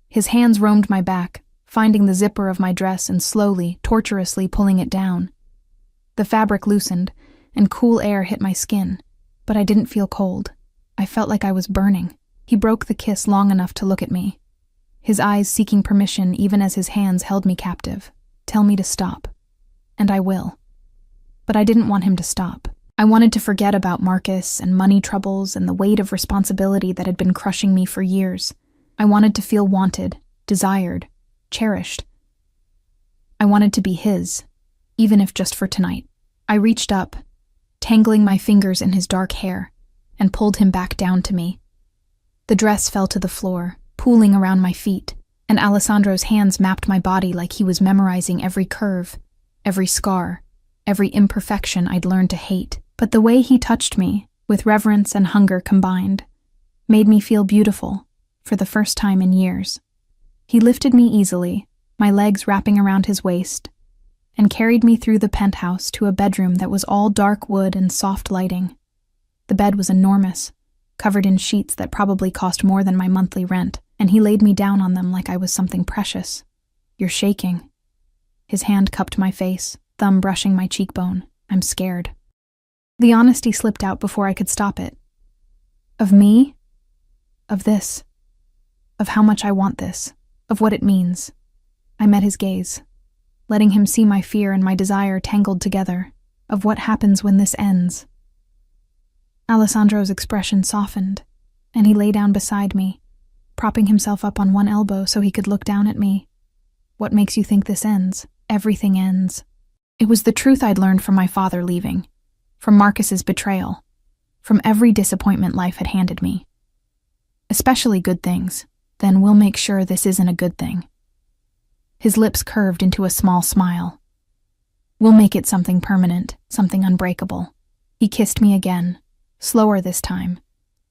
His hands roamed my back, finding the zipper of my dress and slowly, torturously pulling it down. The fabric loosened, and cool air hit my skin, but I didn't feel cold. I felt like I was burning. He broke the kiss long enough to look at me, his eyes seeking permission even as his hands held me captive. "Tell me to stop, and I will." But I didn't want him to stop. I wanted to forget about Marcus and money troubles and the weight of responsibility that had been crushing me for years. I wanted to feel wanted, desired, cherished. I wanted to be his, even if just for tonight. I reached up, tangling my fingers in his dark hair, and pulled him back down to me. The dress fell to the floor, pooling around my feet, and Alessandro's hands mapped my body like he was memorizing every curve, every scar, every imperfection I'd learned to hate. But the way he touched me, with reverence and hunger combined, made me feel beautiful for the first time in years. He lifted me easily, my legs wrapping around his waist, and carried me through the penthouse to a bedroom that was all dark wood and soft lighting. The bed was enormous, covered in sheets that probably cost more than my monthly rent, and he laid me down on them like I was something precious. "You're shaking." His hand cupped my face, thumb brushing my cheekbone. "I'm scared." The honesty slipped out before I could stop it. Of me? Of this. Of how much I want this. Of what it means. I met his gaze, letting him see my fear and my desire tangled together. Of what happens when this ends. Alessandro's expression softened, and he lay down beside me, propping himself up on one elbow so he could look down at me. "What makes you think this ends?" "Everything ends." It was the truth I'd learned from my father leaving, from Marcus's betrayal, from every disappointment life had handed me. Especially good things. "Then we'll make sure this isn't a good thing." His lips curved into a small smile. We'll make it something permanent, something unbreakable. He kissed me again, slower this time,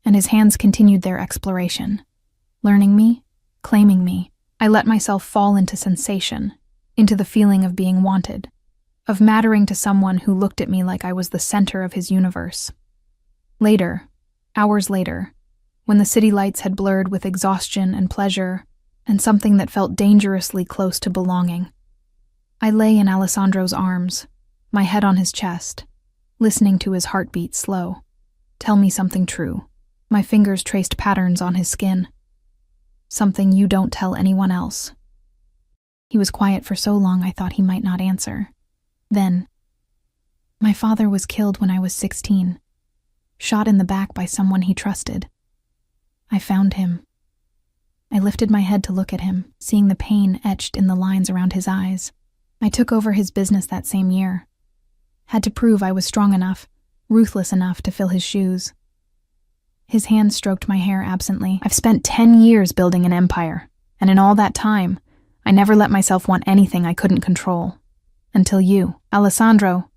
and his hands continued their exploration. Learning me, claiming me, I let myself fall into sensation, into the feeling of being wanted, of mattering to someone who looked at me like I was the center of his universe. Later, hours later, when the city lights had blurred with exhaustion and pleasure, and something that felt dangerously close to belonging, I lay in Alessandro's arms, my head on his chest, listening to his heartbeat slow. Tell me something true. My fingers traced patterns on his skin. Something you don't tell anyone else. He was quiet for so long I thought he might not answer. Then, my father was killed when I was 16, shot in the back by someone he trusted. I found him. I lifted my head to look at him, seeing the pain etched in the lines around his eyes. I took over his business that same year. Had to prove I was strong enough, ruthless enough to fill his shoes. His hand stroked my hair absently. I've spent 10 years building an empire, and in all that time, I never let myself want anything I couldn't control. Until you, Alessandro.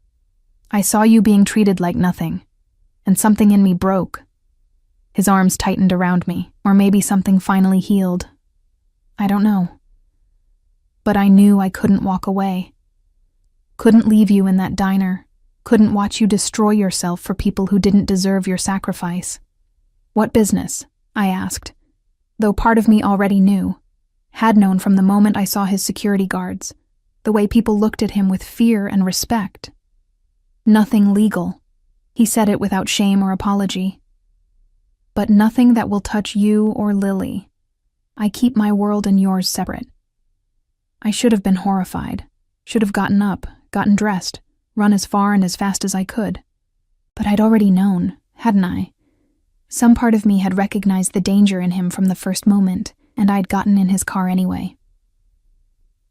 I saw you being treated like nothing, and something in me broke. His arms tightened around me, or maybe something finally healed. I don't know. But I knew I couldn't walk away. Couldn't leave you in that diner. Couldn't watch you destroy yourself for people who didn't deserve your sacrifice. What business? I asked, though part of me already knew, had known from the moment I saw his security guards, the way people looked at him with fear and respect. Nothing legal. He said it without shame or apology. But nothing that will touch you or Lily. I keep my world and yours separate. I should have been horrified, should have gotten up, gotten dressed, run as far and as fast as I could. But I'd already known, hadn't I? Some part of me had recognized the danger in him from the first moment, and I'd gotten in his car anyway.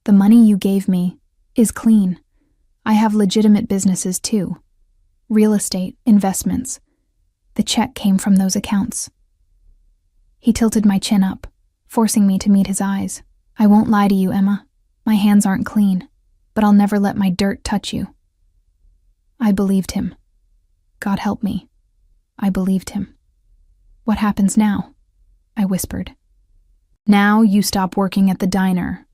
The money you gave me is clean. I have legitimate businesses too. Real estate, investments. The check came from those accounts. He tilted my chin up, forcing me to meet his eyes. I won't lie to you, Emma. My hands aren't clean, but I'll never let my dirt touch you. I believed him. God help me. I believed him. What happens now? I whispered. Now you stop working at the diner.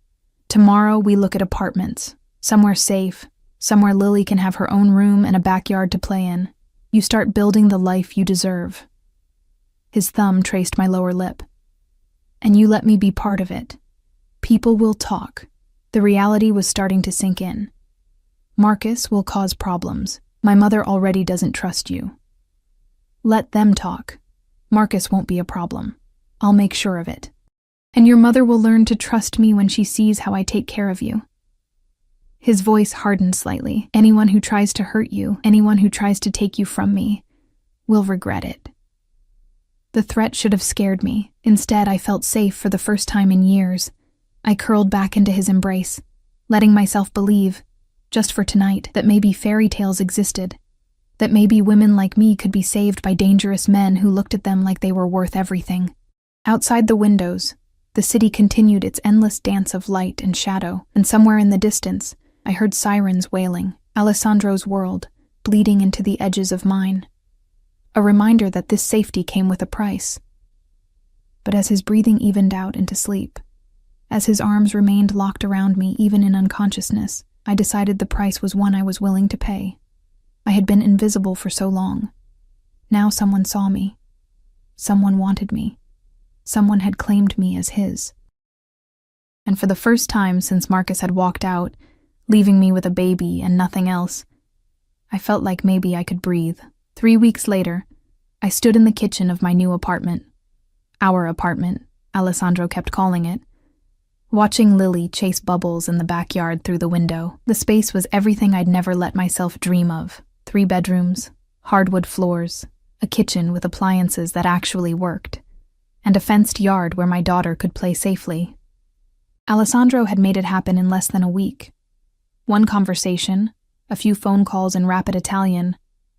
Tomorrow we look at apartments, somewhere safe, somewhere Lily can have her own room and a backyard to play in. You start building the life you deserve. His thumb traced my lower lip. And you let me be part of it. People will talk. The reality was starting to sink in. Marcus will cause problems. My mother already doesn't trust you. Let them talk. Marcus won't be a problem. I'll make sure of it. And your mother will learn to trust me when she sees how I take care of you. His voice hardened slightly. Anyone who tries to hurt you, anyone who tries to take you from me, will regret it. The threat should have scared me. Instead, I felt safe for the first time in years. I curled back into his embrace, letting myself believe, just for tonight, that maybe fairy tales existed, that maybe women like me could be saved by dangerous men who looked at them like they were worth everything. Outside the windows, the city continued its endless dance of light and shadow, and somewhere in the distance, I heard sirens wailing, Alessandro's world, bleeding into the edges of mine. A reminder that this safety came with a price. But as his breathing evened out into sleep, as his arms remained locked around me even in unconsciousness, I decided the price was one I was willing to pay. I had been invisible for so long. Now someone saw me. Someone wanted me. Someone had claimed me as his. And for the first time since Marcus had walked out, leaving me with a baby and nothing else, I felt like maybe I could breathe. 3 weeks later, I stood in the kitchen of my new apartment. Our apartment, Alessandro kept calling it. Watching Lily chase bubbles in the backyard through the window. The space was everything I'd never let myself dream of. 3 bedrooms, hardwood floors, a kitchen with appliances that actually worked, and a fenced yard where my daughter could play safely. Alessandro had made it happen in less than a week. One conversation, a few phone calls in rapid Italian,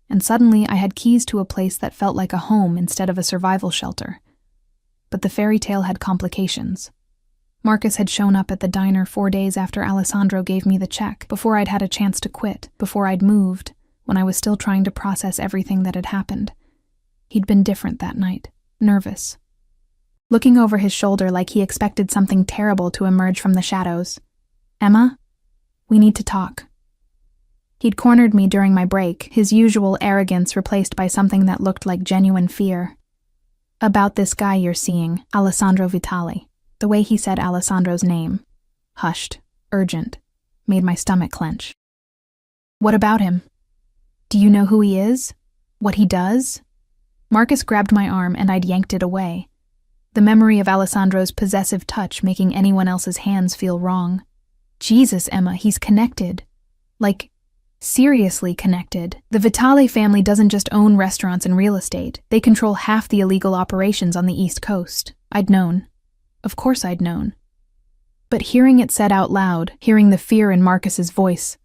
and suddenly I had keys to a place that felt like a home instead of a survival shelter. But the fairy tale had complications. Marcus had shown up at the diner 4 days after Alessandro gave me the check, before I'd had a chance to quit, before I'd moved, when I was still trying to process everything that had happened. He'd been different that night, nervous. Looking over his shoulder like he expected something terrible to emerge from the shadows. "Emma, we need to talk." He'd cornered me during my break, his usual arrogance replaced by something that looked like genuine fear. "About this guy you're seeing, Alessandro Vitali." The way he said Alessandro's name, hushed, urgent, made my stomach clench. "What about him? Do you know who he is? What he does?" Marcus grabbed my arm and I'd yanked it away, the memory of Alessandro's possessive touch making anyone else's hands feel wrong. "Jesus, Emma, he's connected. Like, seriously connected. The Vitale family doesn't just own restaurants and real estate. They control half the illegal operations on the East Coast." I'd known. Of course I'd known. But hearing it said out loud, hearing the fear in Marcus's voice,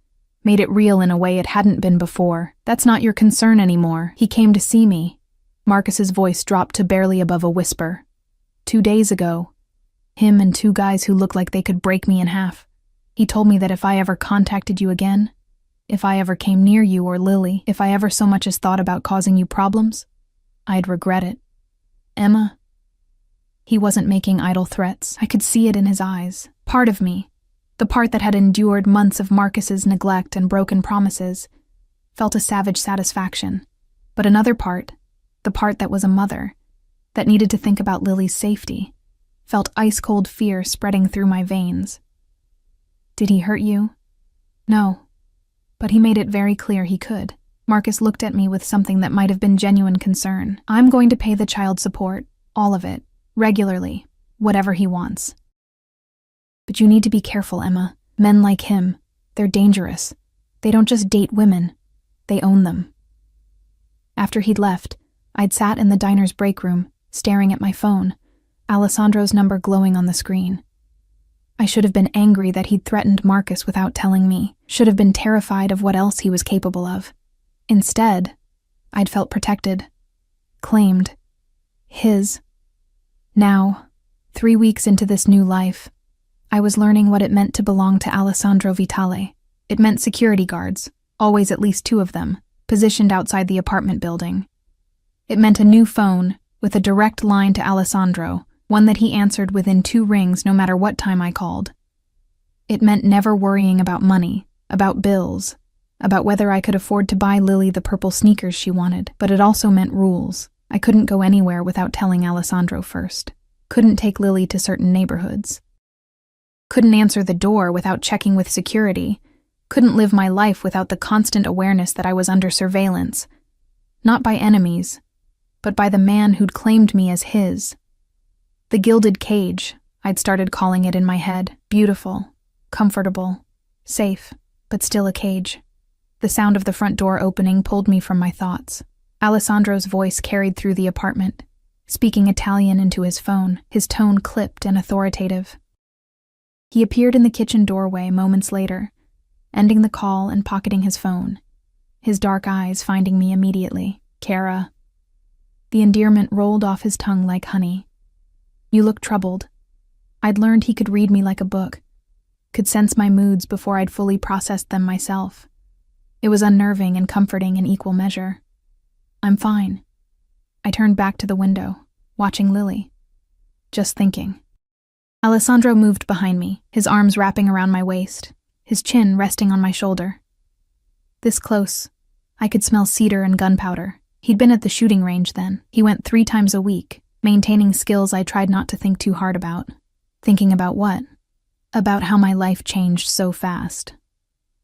made it real in a way it hadn't been before. "That's not your concern anymore. He came to see me." Marcus's voice dropped to barely above a whisper. 2 days ago, him and 2 guys who looked like they could break me in half. He told me that if I ever contacted you again, if I ever came near you or Lily, if I ever so much as thought about causing you problems, I'd regret it. Emma. He wasn't making idle threats. I could see it in his eyes. Part of me, the part that had endured months of Marcus's neglect and broken promises, felt a savage satisfaction. But another part, the part that was a mother, that needed to think about Lily's safety, felt ice-cold fear spreading through my veins. "Did he hurt you?" "No." But he made it very clear he could. Marcus looked at me with something that might have been genuine concern. "I'm going to pay the child support, all of it, regularly, whatever he wants. But you need to be careful, Emma. Men like him, they're dangerous. They don't just date women, they own them." After he'd left, I'd sat in the diner's break room, staring at my phone, Alessandro's number glowing on the screen. I should have been angry that he'd threatened Marcus without telling me, should have been terrified of what else he was capable of. Instead, I'd felt protected, claimed, his. Now, 3 weeks into this new life, I was learning what it meant to belong to Alessandro Vitale. It meant security guards, always at least 2 of them, positioned outside the apartment building. It meant a new phone, with a direct line to Alessandro, one that he answered within 2 rings no matter what time I called. It meant never worrying about money, about bills, about whether I could afford to buy Lily the purple sneakers she wanted, but it also meant rules. I couldn't go anywhere without telling Alessandro first. Couldn't take Lily to certain neighborhoods. Couldn't answer the door without checking with security. Couldn't live my life without the constant awareness that I was under surveillance. Not by enemies, but by the man who'd claimed me as his. The gilded cage, I'd started calling it in my head. Beautiful, comfortable, safe, but still a cage. The sound of the front door opening pulled me from my thoughts. Alessandro's voice carried through the apartment, speaking Italian into his phone, his tone clipped and authoritative. He appeared in the kitchen doorway moments later, ending the call and pocketing his phone, his dark eyes finding me immediately. "Kara." The endearment rolled off his tongue like honey. "You look troubled." I'd learned he could read me like a book, could sense my moods before I'd fully processed them myself. It was unnerving and comforting in equal measure. "I'm fine." I turned back to the window, watching Lily. Just thinking. Alessandro moved behind me, his arms wrapping around my waist, his chin resting on my shoulder. This close, I could smell cedar and gunpowder. He'd been at the shooting range then. He went 3 times a week, maintaining skills I tried not to think too hard about. Thinking about what? About how my life changed so fast.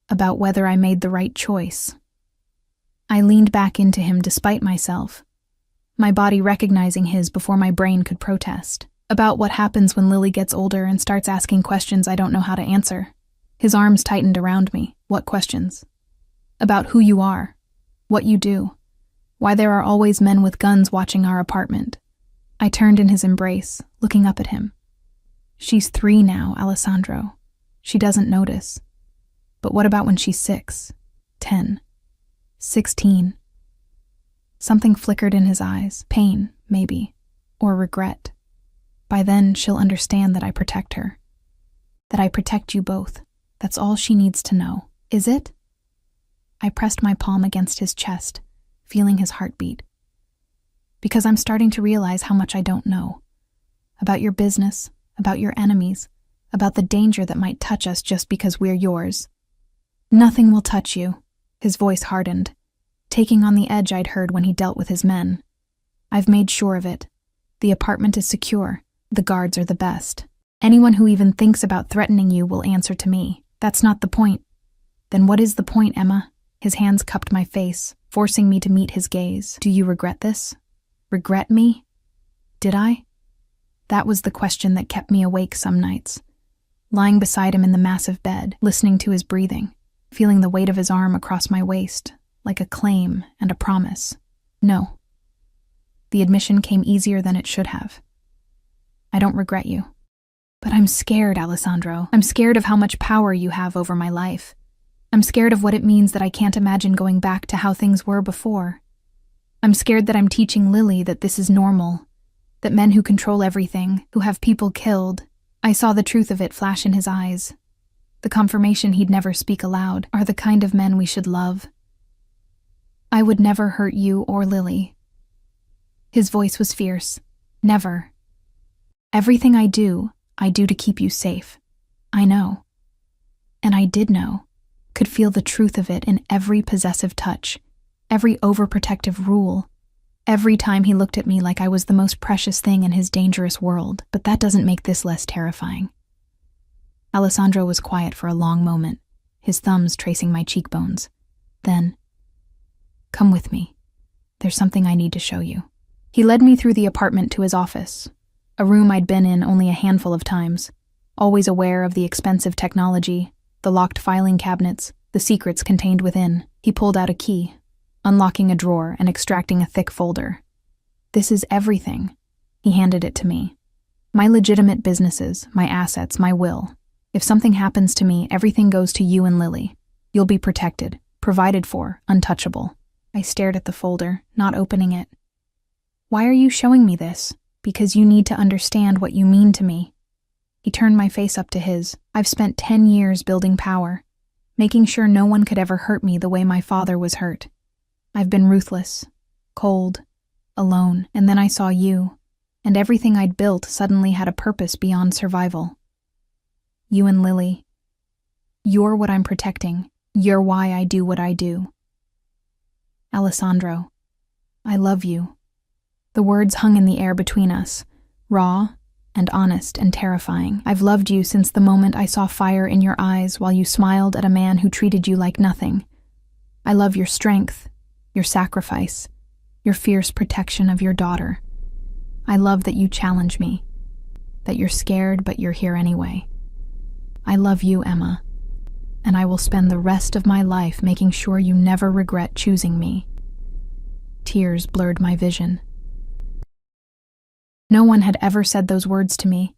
About whether I made the right choice. I leaned back into him despite myself, my body recognizing his before my brain could protest. About what happens when Lily gets older and starts asking questions I don't know how to answer. His arms tightened around me. What questions? About who you are, what you do, why there are always men with guns watching our apartment. I turned in his embrace, looking up at him. "She's 3 now, Alessandro. She doesn't notice. But what about when she's 6, 10, 16? Something flickered in his eyes. Pain, maybe. Or regret. By then, she'll understand that I protect her. That I protect you both. That's all she needs to know. Is it? I pressed my palm against his chest, feeling his heartbeat. Because I'm starting to realize how much I don't know. About your business, about your enemies, about the danger that might touch us just because we're yours. Nothing will touch you. His voice hardened, taking on the edge I'd heard when he dealt with his men. I've made sure of it. The apartment is secure. The guards are the best. Anyone who even thinks about threatening you will answer to me. That's not the point. Then what is the point, Emma? His hands cupped my face, forcing me to meet his gaze. Do you regret this? Regret me? Did I? That was the question that kept me awake some nights. Lying beside him in the massive bed, listening to his breathing, feeling the weight of his arm across my waist, like a claim and a promise. No. The admission came easier than it should have. I don't regret you. But I'm scared, Alessandro. I'm scared of how much power you have over my life. I'm scared of what it means that I can't imagine going back to how things were before. I'm scared that I'm teaching Lily that this is normal, that men who control everything, who have people killed. I saw the truth of it flash in his eyes. The confirmation he'd never speak aloud, are the kind of men we should love. I would never hurt you or Lily. His voice was fierce. Never. Everything I do to keep you safe. I know. And I did know. Could feel the truth of it in every possessive touch, every overprotective rule, every time he looked at me like I was the most precious thing in his dangerous world. But that doesn't make this less terrifying. Alessandro was quiet for a long moment, his thumbs tracing my cheekbones. Then, come with me. There's something I need to show you. He led me through the apartment to his office, a room I'd been in only a handful of times, always aware of the expensive technology, the locked filing cabinets, the secrets contained within. He pulled out a key, unlocking a drawer and extracting a thick folder. This is everything. He handed it to me. My legitimate businesses, my assets, my will. If something happens to me, everything goes to you and Lily. You'll be protected, provided for, untouchable. I stared at the folder, not opening it. Why are you showing me this? Because you need to understand what you mean to me. He turned my face up to his. I've spent 10 years building power, making sure no one could ever hurt me the way my father was hurt. I've been ruthless, cold, alone, and then I saw you, and everything I'd built suddenly had a purpose beyond survival. You and Lily. You're what I'm protecting. You're why I do what I do. Alessandro, I love you. The words hung in the air between us, raw and honest and terrifying. I've loved you since the moment I saw fire in your eyes while you smiled at a man who treated you like nothing. I love your strength, your sacrifice, your fierce protection of your daughter. I love that you challenge me, that you're scared but you're here anyway. I love you, Emma, and I will spend the rest of my life making sure you never regret choosing me. Tears blurred my vision. No one had ever said those words to me.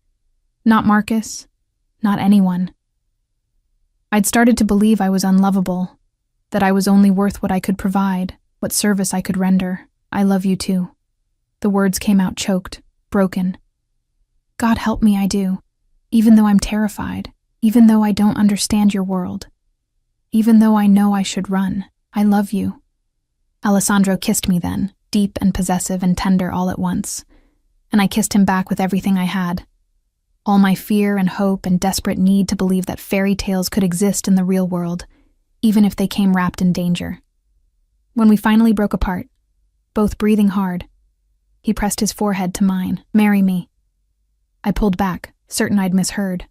Not Marcus, not anyone. I'd started to believe I was unlovable, that I was only worth what I could provide, what service I could render. I love you too. The words came out choked, broken. God help me, I do. Even though I'm terrified, even though I don't understand your world, even though I know I should run, I love you. Alessandro kissed me then, deep and possessive and tender all at once. And I kissed him back with everything I had. All my fear and hope and desperate need to believe that fairy tales could exist in the real world, even if they came wrapped in danger. When we finally broke apart, both breathing hard, he pressed his forehead to mine. Marry me. I pulled back, certain I'd misheard.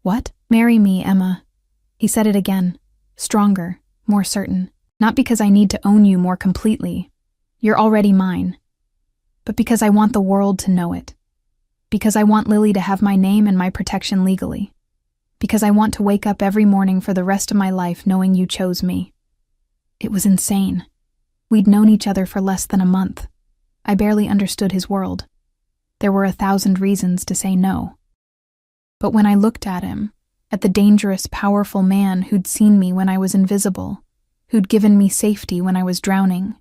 What? Marry me, Emma. He said it again, stronger, more certain. Not because I need to own you more completely. You're already mine. But because I want the world to know it. Because I want Lily to have my name and my protection legally. Because I want to wake up every morning for the rest of my life knowing you chose me. It was insane. We'd known each other for less than a month. I barely understood his world. There were 1,000 reasons to say no. But when I looked at him, at the dangerous, powerful man who'd seen me when I was invisible, who'd given me safety when I was drowning,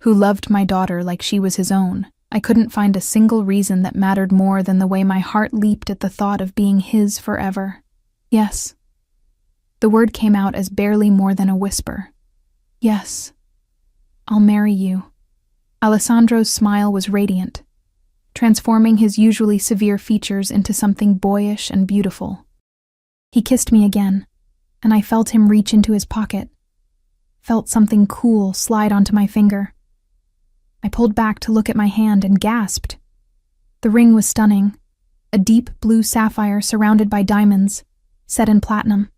who loved my daughter like she was his own, I couldn't find a single reason that mattered more than the way my heart leaped at the thought of being his forever. Yes. The word came out as barely more than a whisper. Yes. I'll marry you. Alessandro's smile was radiant, transforming his usually severe features into something boyish and beautiful. He kissed me again, and I felt him reach into his pocket, felt something cool slide onto my finger. I pulled back to look at my hand and gasped. The ring was stunning, a deep blue sapphire surrounded by diamonds, set in platinum.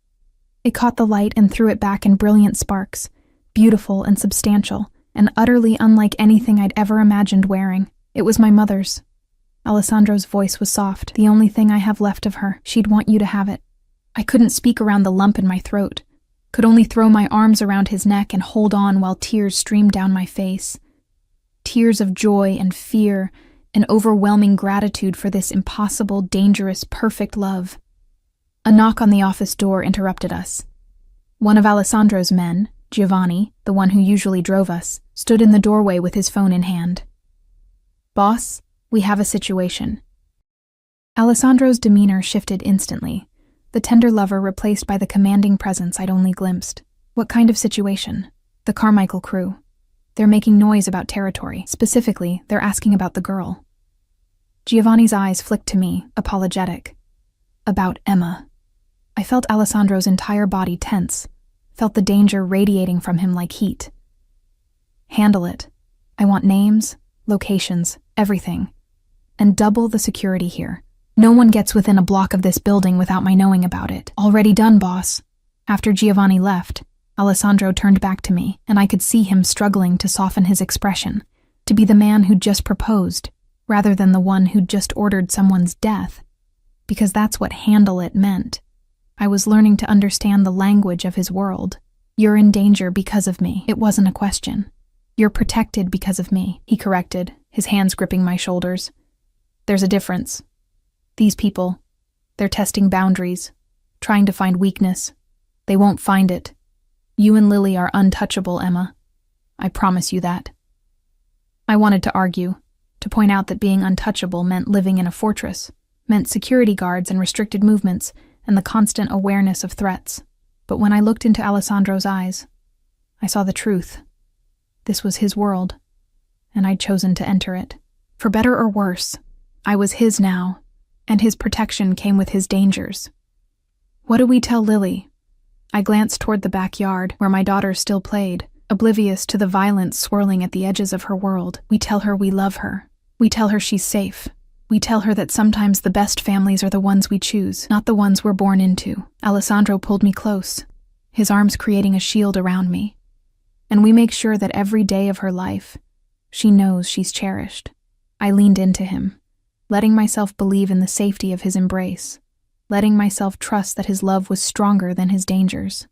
It caught the light and threw it back in brilliant sparks, beautiful and substantial, and utterly unlike anything I'd ever imagined wearing. It was my mother's. Alessandro's voice was soft. The only thing I have left of her. She'd want you to have it. I couldn't speak around the lump in my throat, could only throw my arms around his neck and hold on while tears streamed down my face. Tears of joy and fear and overwhelming gratitude for this impossible, dangerous, perfect love. A knock on the office door interrupted us. One of Alessandro's men, Giovanni, the one who usually drove us, stood in the doorway with his phone in hand. "Boss, we have a situation." Alessandro's demeanor shifted instantly, the tender lover replaced by the commanding presence I'd only glimpsed. "What kind of situation?" "The Carmichael crew. They're making noise about territory. Specifically, they're asking about the girl." Giovanni's eyes flicked to me, apologetic. "About Emma." I felt Alessandro's entire body tense, felt the danger radiating from him like heat. "Handle it. I want names, locations, everything. And double the security here. No one gets within a block of this building without my knowing about it." "Already done, boss." After Giovanni left, Alessandro turned back to me, and I could see him struggling to soften his expression, to be the man who'd just proposed, rather than the one who'd just ordered someone's death. Because that's what handle it meant. I was learning to understand the language of his world. "You're in danger because of me." It wasn't a question. "You're protected because of me," he corrected, his hands gripping my shoulders. "There's a difference. These people, they're testing boundaries, trying to find weakness. They won't find it. You and Lily are untouchable, Emma. I promise you that." I wanted to argue, to point out that being untouchable meant living in a fortress, meant security guards and restricted movements, and the constant awareness of threats. But when I looked into Alessandro's eyes, I saw the truth. This was his world, and I'd chosen to enter it. For better or worse, I was his now, and his protection came with his dangers. "What do we tell Lily?" I glanced toward the backyard, where my daughter still played, oblivious to the violence swirling at the edges of her world. "We tell her we love her. We tell her she's safe. We tell her that sometimes the best families are the ones we choose, not the ones we're born into." Alessandro pulled me close, his arms creating a shield around me. "And we make sure that every day of her life, she knows she's cherished." I leaned into him, letting myself believe in the safety of his embrace, letting myself trust that his love was stronger than his dangers.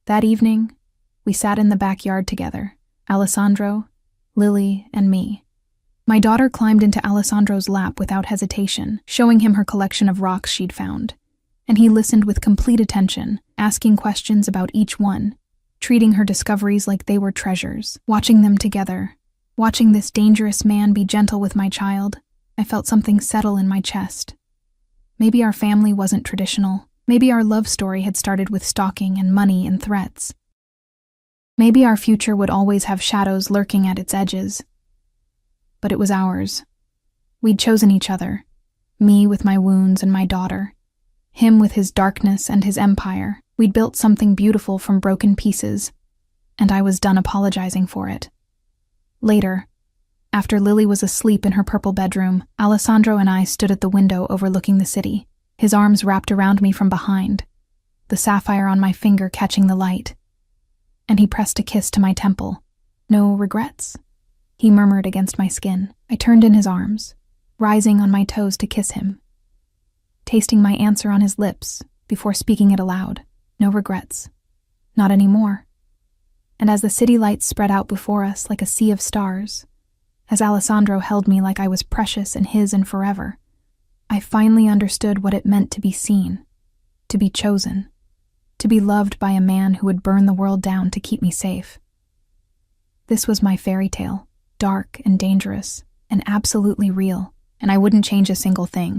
That evening, we sat in the backyard together, Alessandro, Lily, and me. My daughter climbed into Alessandro's lap without hesitation, showing him her collection of rocks she'd found, and he listened with complete attention, asking questions about each one, treating her discoveries like they were treasures. Watching them together, watching this dangerous man be gentle with my child, I felt something settle in my chest. Maybe our family wasn't traditional. Maybe our love story had started with stalking and money and threats. Maybe our future would always have shadows lurking at its edges. But it was ours. We'd chosen each other, me with my wounds and my daughter, him with his darkness and his empire. We'd built something beautiful from broken pieces, and I was done apologizing for it. Later, after Lily was asleep in her purple bedroom, Alessandro and I stood at the window overlooking the city, his arms wrapped around me from behind, the sapphire on my finger catching the light. And he pressed a kiss to my temple. "No regrets?" he murmured against my skin. I turned in his arms, rising on my toes to kiss him, tasting my answer on his lips before speaking it aloud. No regrets. Not anymore. And as the city lights spread out before us like a sea of stars, as Alessandro held me like I was precious and his and forever, I finally understood what it meant to be seen, to be chosen, to be loved by a man who would burn the world down to keep me safe. This was my fairy tale, dark and dangerous, and absolutely real, and I wouldn't change a single thing.